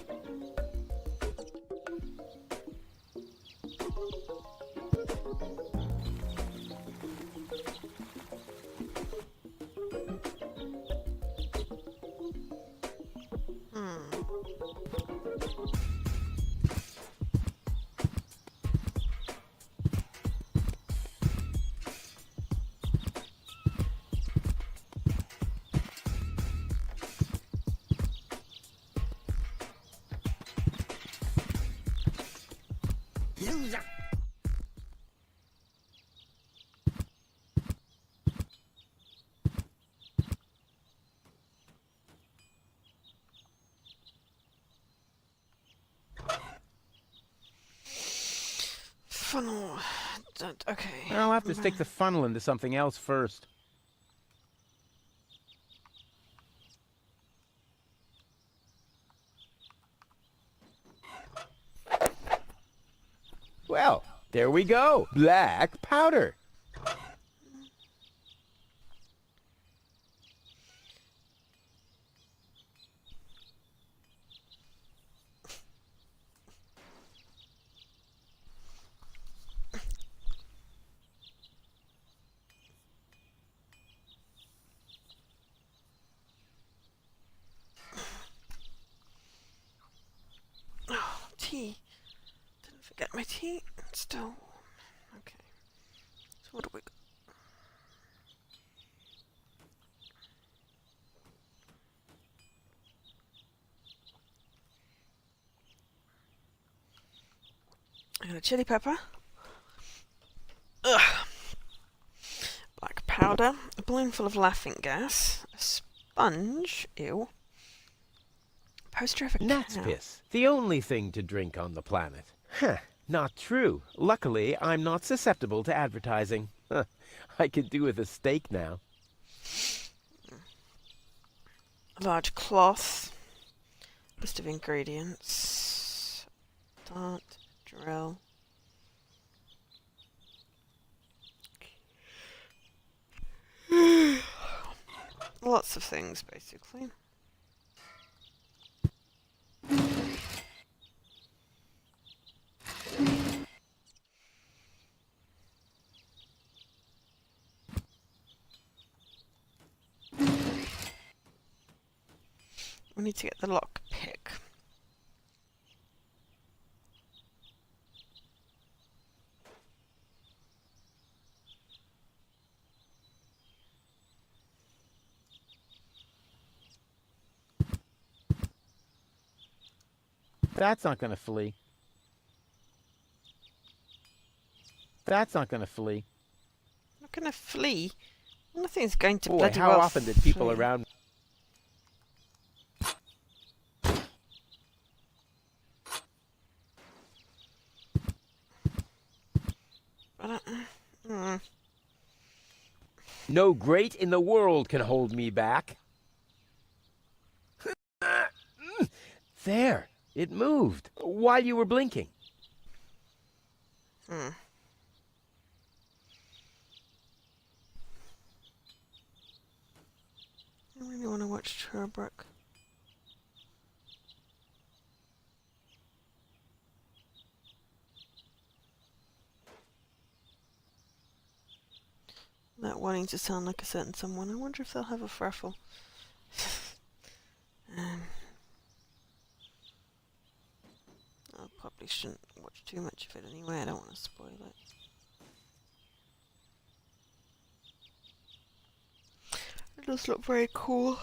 Funnel. Okay. I'll have to stick the funnel into something else first. Well, there we go. Black powder. Tea. Didn't forget my tea. It's still warm. Okay. So what do we got? I got a chili pepper. powder, a balloon full of laughing gas, a sponge, ew, poster of a Gnat's cow. piss. The only thing to drink on the planet. Huh. Not true. Luckily, I'm not susceptible to advertising. Huh. I could do with a steak now. A large cloth, list of ingredients, dart, drill. Lots of things, basically. We need to get the lock pick. That's not gonna flee. That's not gonna flee. Not gonna flee. Nothing's going to Boy, bloody how well often did people flee. around... But, mm. No great in the world can hold me back. There, it moved while you were blinking. Hmm. I really want to watch Turbrook. Not wanting to sound like a certain someone. I wonder if they'll have a fraffle. I probably shouldn't watch too much of it anyway. I don't want to spoil it. It does look very cool.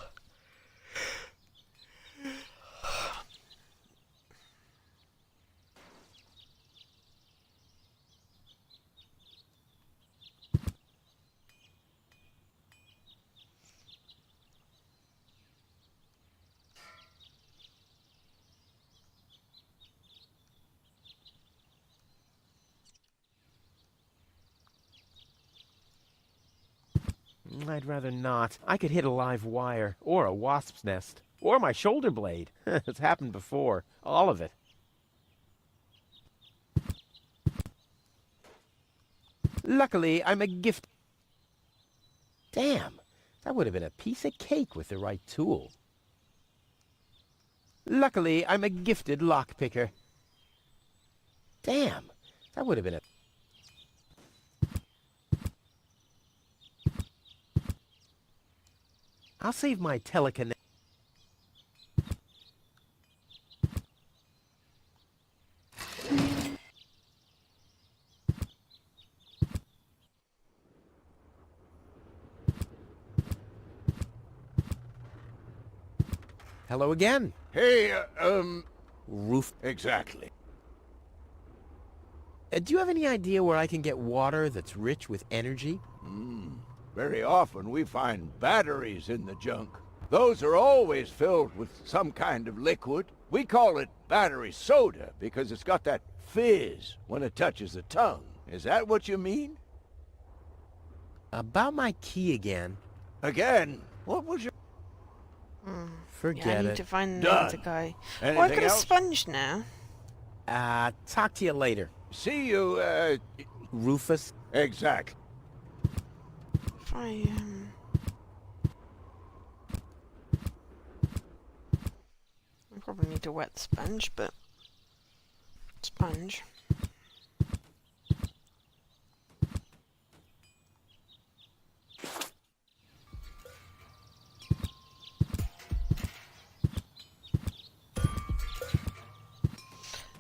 I'd rather not. I could hit a live wire, or a wasp's nest, or my shoulder blade. It's happened before. All of it. Luckily, I'm a gift... Damn, that would have been a piece of cake with the right tool. Luckily, I'm a gifted lockpicker. Damn, that would have been a... I'll save my telekinetic... Hello again. Hey, Roof. exactly. Do you have any idea where I can get water that's rich with energy? Very often we find batteries in the junk. Those are always filled with some kind of liquid. We call it battery soda because it's got that fizz when it touches the tongue. Is that what you mean? About my key again. Again? What was your... Yeah, I Forget need it. to find Done. the guy. Oh, I've Anything got a else? sponge now. Talk to you later. See you, Rufus. exactly. If I, I probably need a wet sponge, but... Sponge.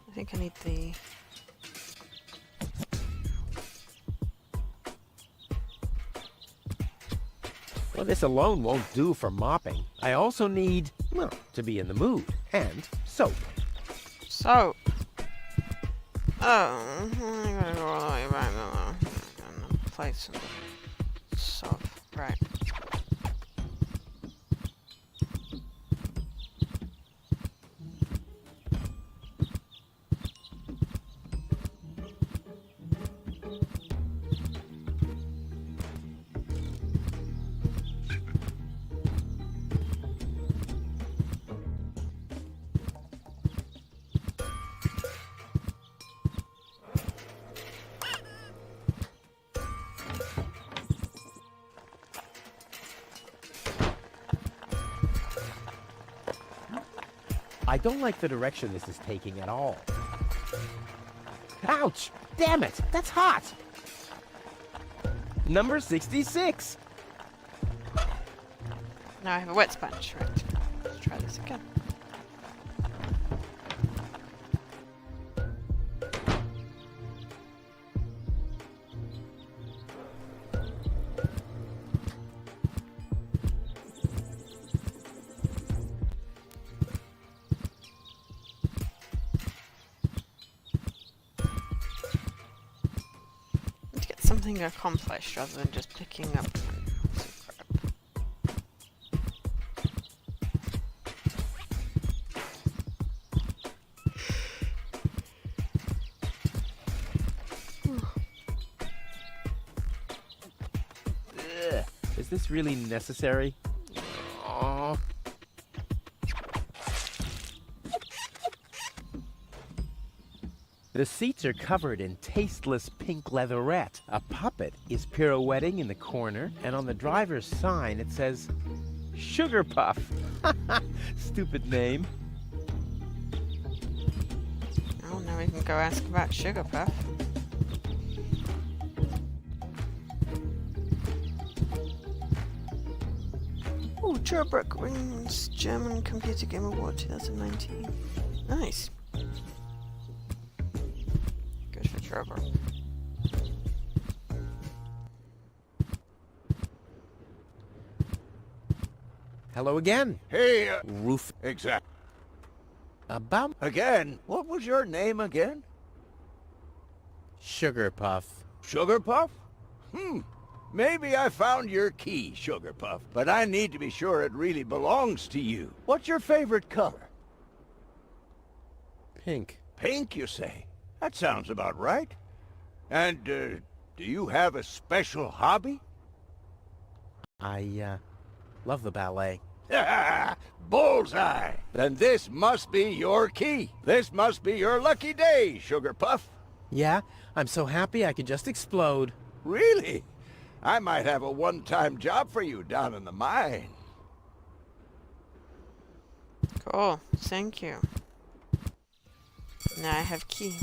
I think I need the... Well, this alone won't do for mopping. I also need, well, to be in the mood. And soap. soap. Oh, I gotta go all the way back and play some soap. I don't like the direction this is taking at all. Ouch! Damn it! That's hot! Number 66! Now I have a wet sponge. Right. Let's try this again. Something accomplished rather than just picking up some Ugh. Is this really necessary? Aw. The seats are covered in tasteless pink leatherette. A puppet is pirouetting in the corner, and on the driver's sign it says, Sugar Puff. Stupid name. Oh, now we can go ask about Sugar Puff. Oh, Jailbreak wins German Computer Game Award 2019. Nice. Good for Trevor. Hello again. Hey, Roof. exact. About Again, what was your name again? Sugar Puff. Sugar Puff? Maybe I found your key, Sugar Puff, but I need to be sure it really belongs to you. What's your favorite color? Pink. Pink, you say? That sounds about right. And, do you have a special hobby? I, love the ballet. Bullseye! Then this must be your key. This must be your lucky day, Sugar Puff. Yeah, I'm so happy I could just explode. Really? I might have a one-time job for you down in the mine. Cool. Thank you. Now I have key.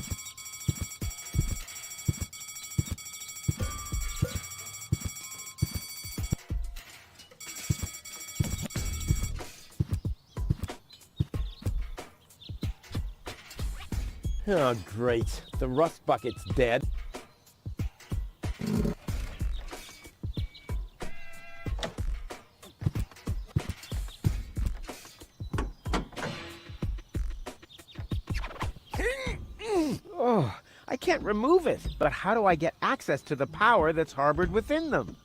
Oh, great. The rust bucket's dead. Oh, I can't remove it. But how do I get access to the power that's harbored within them?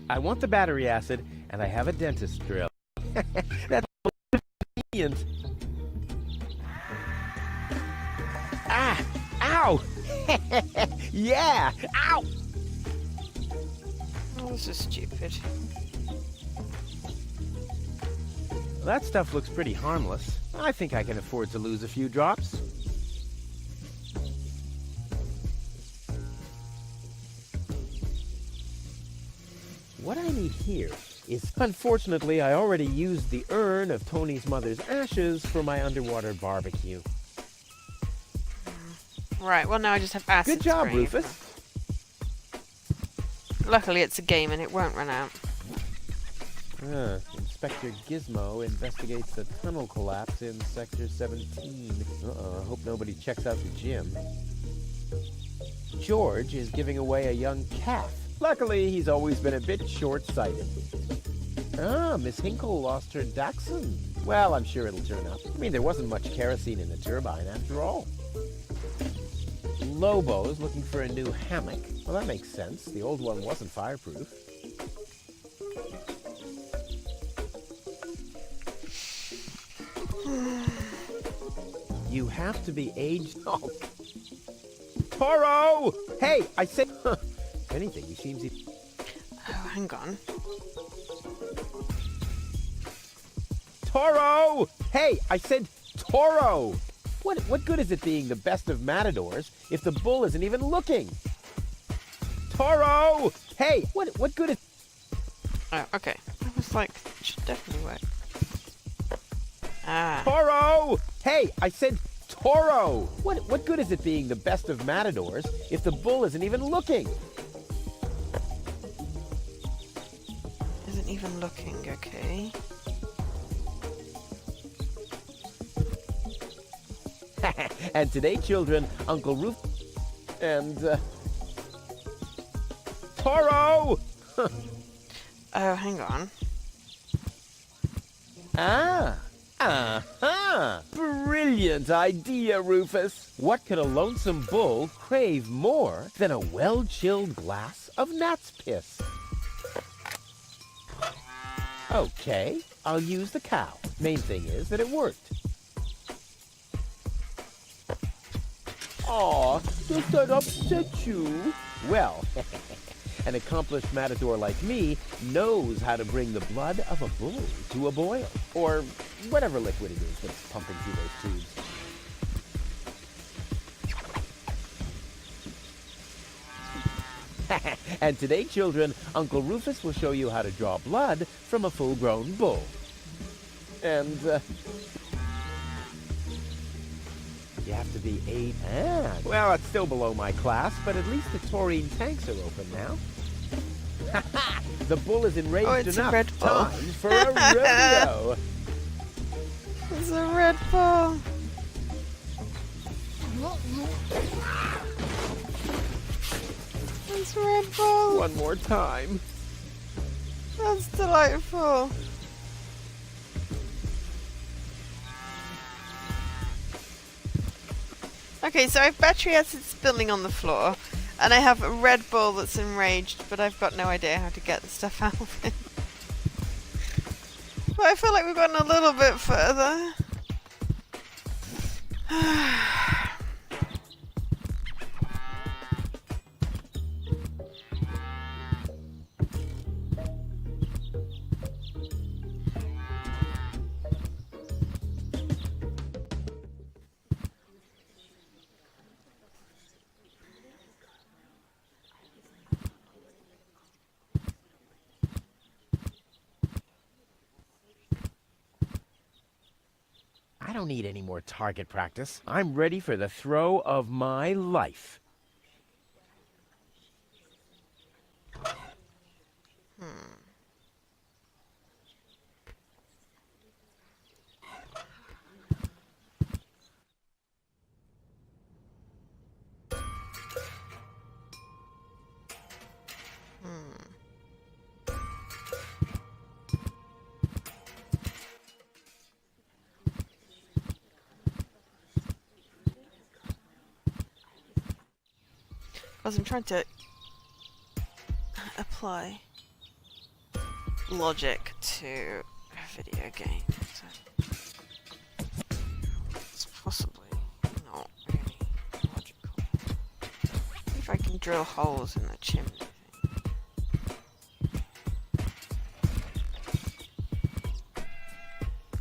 I want the battery acid, and I have a dentist drill. That's convenient. Ah! Ow! Yeah! Ow! Oh, this is stupid. That stuff looks pretty harmless. I think I can afford to lose a few drops. What I need here is... Unfortunately, I already used the urn of Tony's mother's ashes for my underwater barbecue. Right, well now I just have acid Good job, spray. Rufus. Luckily it's a game and it won't run out. Inspector Gizmo investigates a tunnel collapse in Sector 17. Uh-oh, I hope nobody checks out the gym. George is giving away a young calf. Luckily, he's always been a bit short-sighted. Ah, Miss Hinkle lost her Dachshund. Well, I'm sure it'll turn up. I mean, there wasn't much kerosene in the turbine after all. Lobo's looking for a new hammock. Well, that makes sense. The old one wasn't fireproof. You have to be aged... Oh. Toro! Hey, I said... If anything, he seems... Oh, hang on. Toro! Hey, I said Toro! What good is it being the best of matadors if the bull isn't even looking? Toro! Hey, what good is... Oh, okay. It's like, it should definitely work. Ah. Toro! Hey, I said Toro! What good is it being the best of matadors if the bull isn't even looking? Isn't even looking, okay. And today, children, Uncle Roof and Toro! Oh, hang on. Brilliant idea, Rufus. What could a lonesome bull crave more than a well-chilled glass of gnat's piss? Okay, I'll use the cow. Main thing is that it worked. Aw, does that upset you? Well, an accomplished matador like me knows how to bring the blood of a bull to a boil, or whatever liquid it is that's pumping through those tubes. And today, children, Uncle Rufus will show you how to draw blood from a full-grown bull. And, you have to be 8. Well, it's still below my class, but at least the taurine tanks are open now. The bull is enraged It's a enough. red bull. Time for a rodeo. It's a red bull. It's a red bull. One more time. That's delightful. Okay, so I have battery acid spilling on the floor, and I have a red bull that's enraged, but I've got no idea how to get the stuff out of it. But I feel like we've gotten a little bit further. I don't need any more target practice. I'm ready for the throw of my life. Because I'm trying to apply logic to a video game. So it's possibly not really logical. If I can drill holes in the chimney.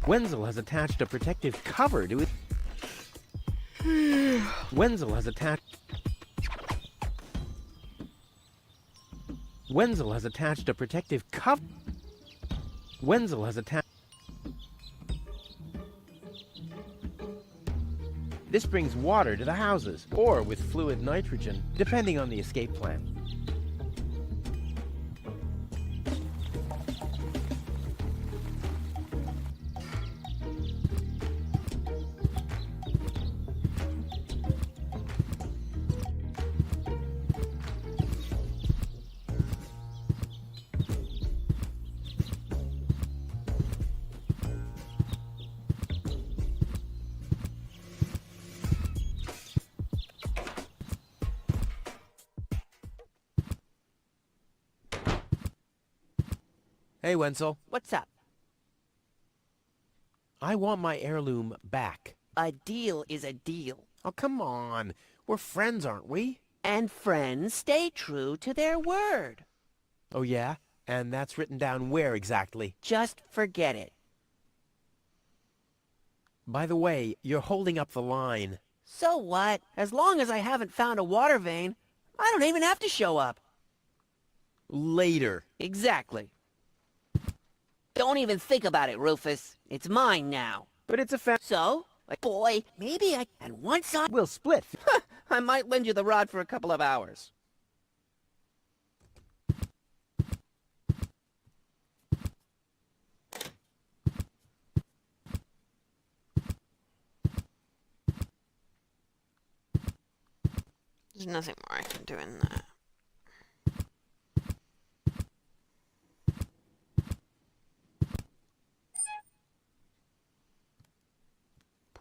Wenzel has attached a protective cover to it. Wenzel has attached a protective cover. Wenzel has attached. This brings water to the houses, or with fluid nitrogen, depending on the escape plan. Hey, Wenzel. What's up? I want my heirloom back. A deal is a deal. Oh, come on. We're friends, aren't we? And friends stay true to their word. Oh, yeah? And that's written down where exactly? Just forget it. By the way, you're holding up the line. So what? As long as I haven't found a water vein, I don't even have to show up. Later. Exactly. Don't even think about it, Rufus. It's mine now. But it's a So, boy, maybe I... And once I... We'll split. I might lend you the rod for a couple of hours. There's nothing more I can do in that.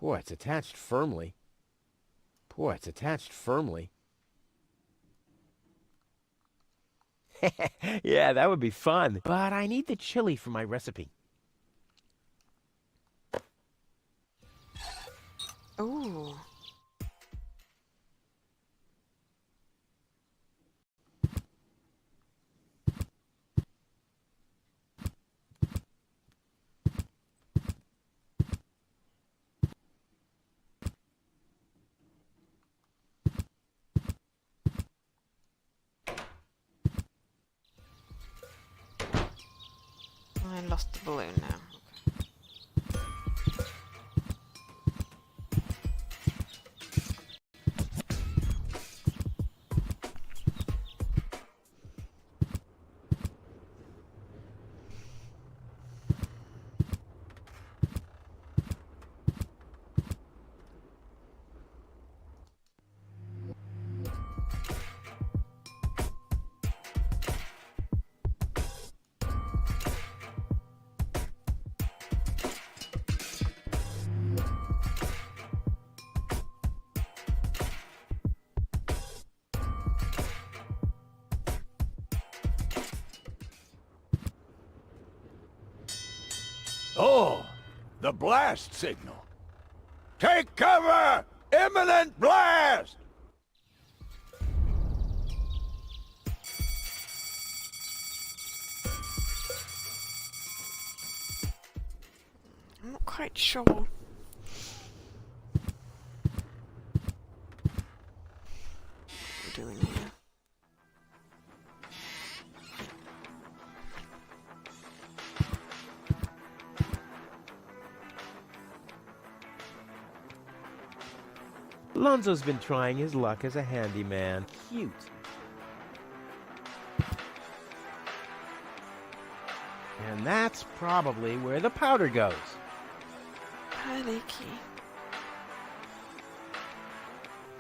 Boy, it's attached firmly. Boy, it's attached firmly. Yeah, that would be fun. But I need the chili for my recipe. Ooh. I lost the balloon now. Oh, the blast signal. Take cover! Imminent blast! I'm not quite sure. What we're doing here. Lonzo's been trying his luck as a handyman. Cute. And that's probably where the powder goes. Panicky.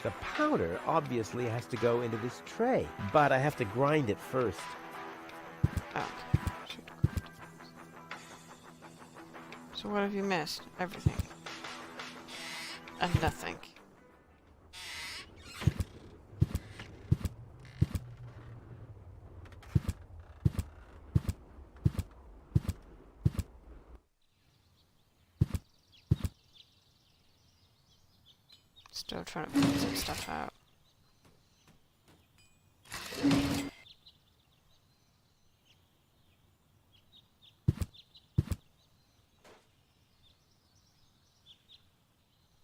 The powder obviously has to go into this tray, but I have to grind it first. Okay. Should grind it first. So what have you missed? Everything. And nothing. Still trying to figure some stuff out.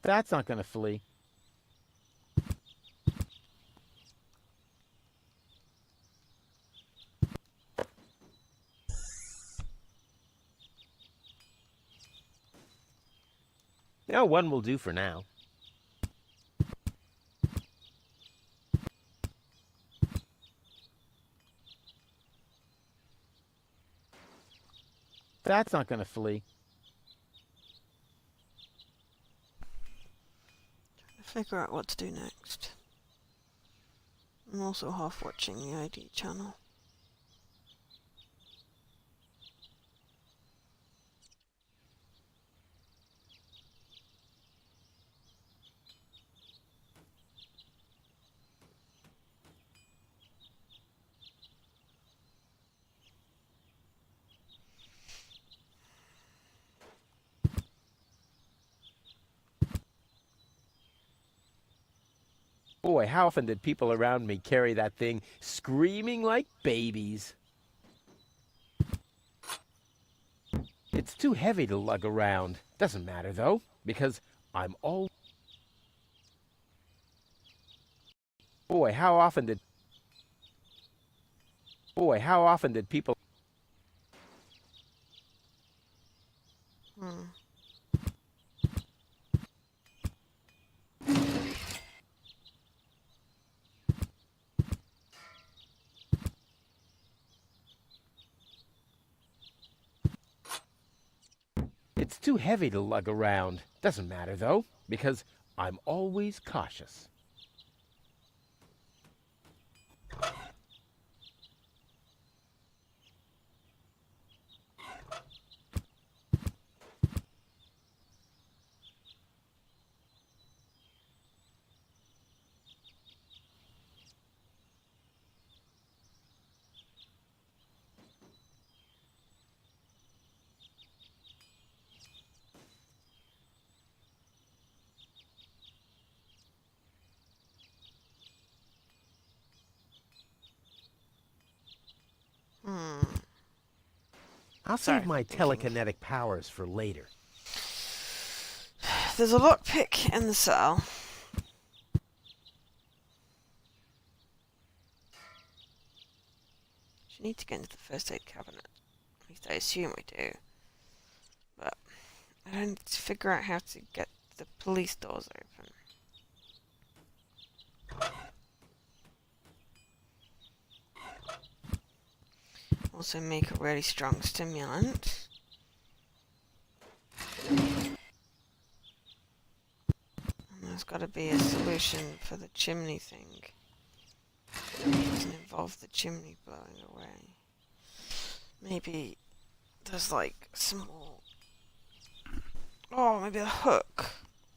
That's not gonna flee. Yeah, one will do for now. That's not gonna flee. Trying to figure out what to do next. I'm also half watching the ID channel. Boy, how often did people around me carry that thing screaming like babies? It's too heavy to lug around. Doesn't matter, though, because I'm all... Boy, how often did people... Hmm. It's too heavy to lug around. Doesn't matter, though, because I'm always cautious. Hmm. I'll Sorry, save my thinking. telekinetic powers for later. There's a lockpick in the cell. You need to get into the first aid cabinet. At least I assume we do. But I don't need to figure out how to get the police doors open. Also make a really strong stimulant. And there's got to be a solution for the chimney thing. It doesn't involve the chimney blowing away. Maybe there's like some more... Oh, maybe a hook.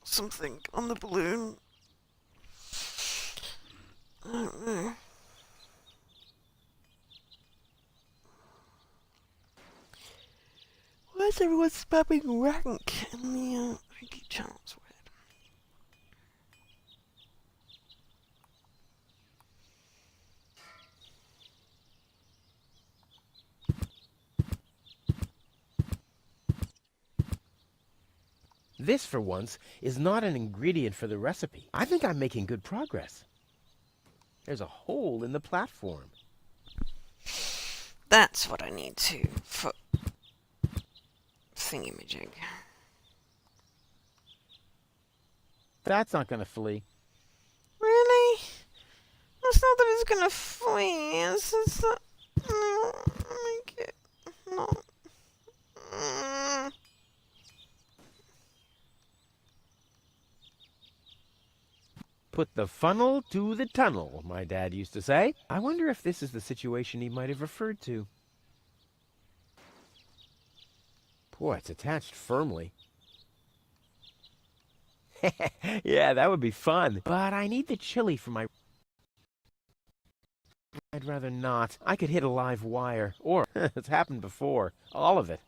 Something on the balloon. I don't know. Why is everyone spamming rank in the ID channel? It's weird. This, for once, is not an ingredient for the recipe. I think I'm making good progress. There's a hole in the platform. That's what I need to for thingy-majig. That's not gonna flee. Really? It's not that it's gonna flee. It's just that... make it not... Put the funnel to the tunnel, my dad used to say. I wonder if this is the situation he might have referred to. Boy, it's attached firmly. Yeah, that would be fun. But I need the chili for my... I'd rather not. I could hit a live wire. Or, it's happened before. All of it.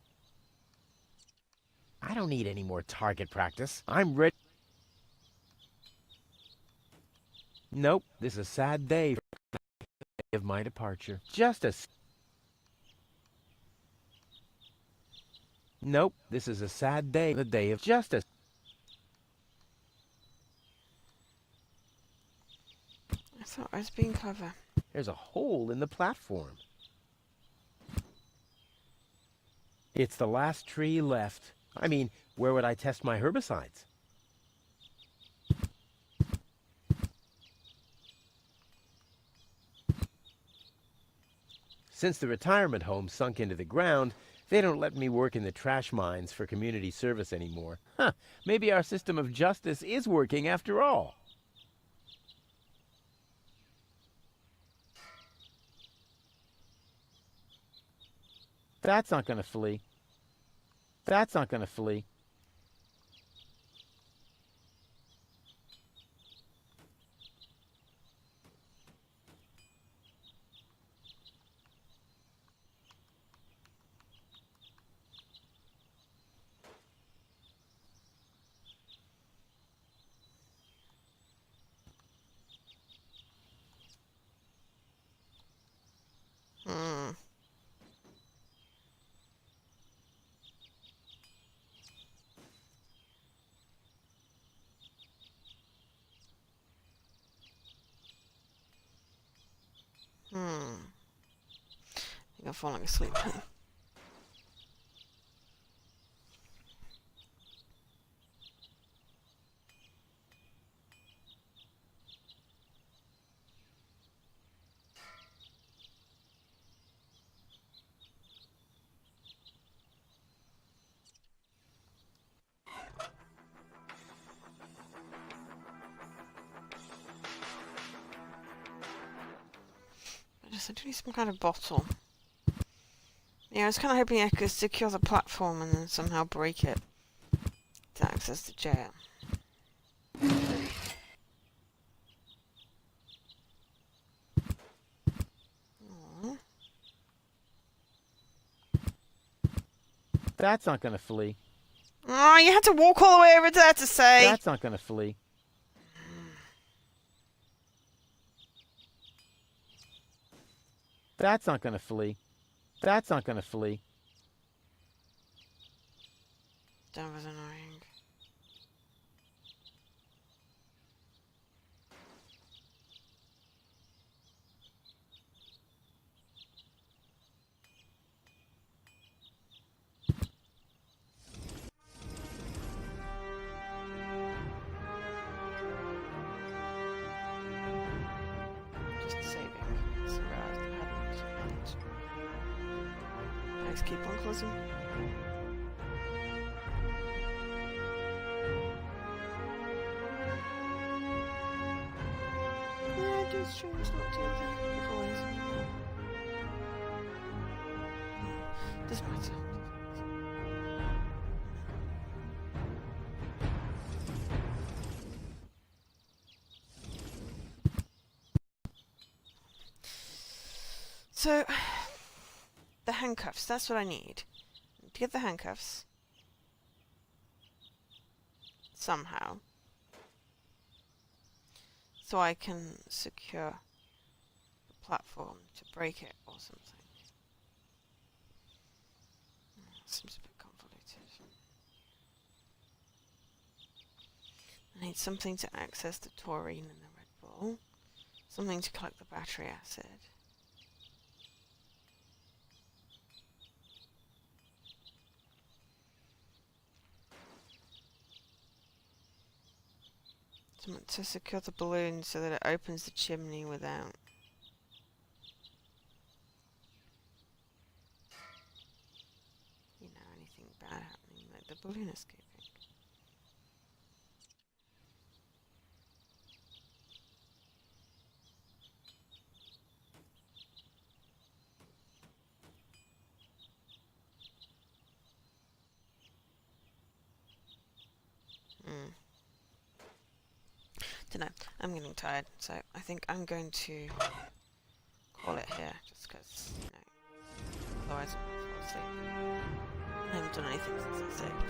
I don't need any more target practice. I'm ready. Nope, this is a sad day of my departure. Nope, this is a sad day, the day of justice. I thought I was being clever. There's a hole in the platform. It's the last tree left. I mean, where would I test my herbicides? Since the retirement home sunk into the ground, they don't let me work in the trash mines for community service anymore. Huh, maybe our system of justice is working after all. That's not gonna flee. That's not gonna flee. Hmm. I think I'm falling asleep. Yes, I do need some kind of bottle. Yeah, I was kind of hoping I could secure the platform and then somehow break it to access the jail. Aww. That's not gonna flee. Oh, you had to walk all the way over there to say. That's not gonna flee. That's not gonna flee. That's not gonna flee. That was annoying. Just saving. So I hadn't. Let's keep on closing. Yeah, do streams not do that giveaways anymore. Doesn't matter. So, the handcuffs, that's what I need. To get the handcuffs. Somehow. So I can secure the platform to break it or something. Seems a bit convoluted. I need something to access the taurine and the Red Bull. Something to collect the battery acid. Something to secure the balloon so that it opens the chimney without anything bad happening, like the balloon escaping. Dunno, I'm getting tired, so I think I'm going to call it here, just because, otherwise I'm going to fall asleep. I haven't done anything since I saved.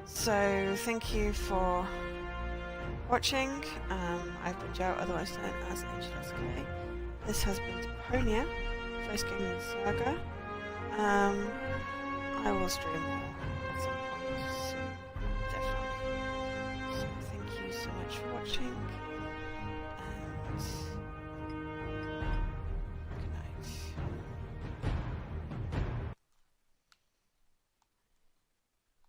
So thank you for watching. I've been Joe, otherwise known as HLSK. This has been Deponia, first game in the saga. I will stream more at some point soon, definitely. So thank you so much for watching.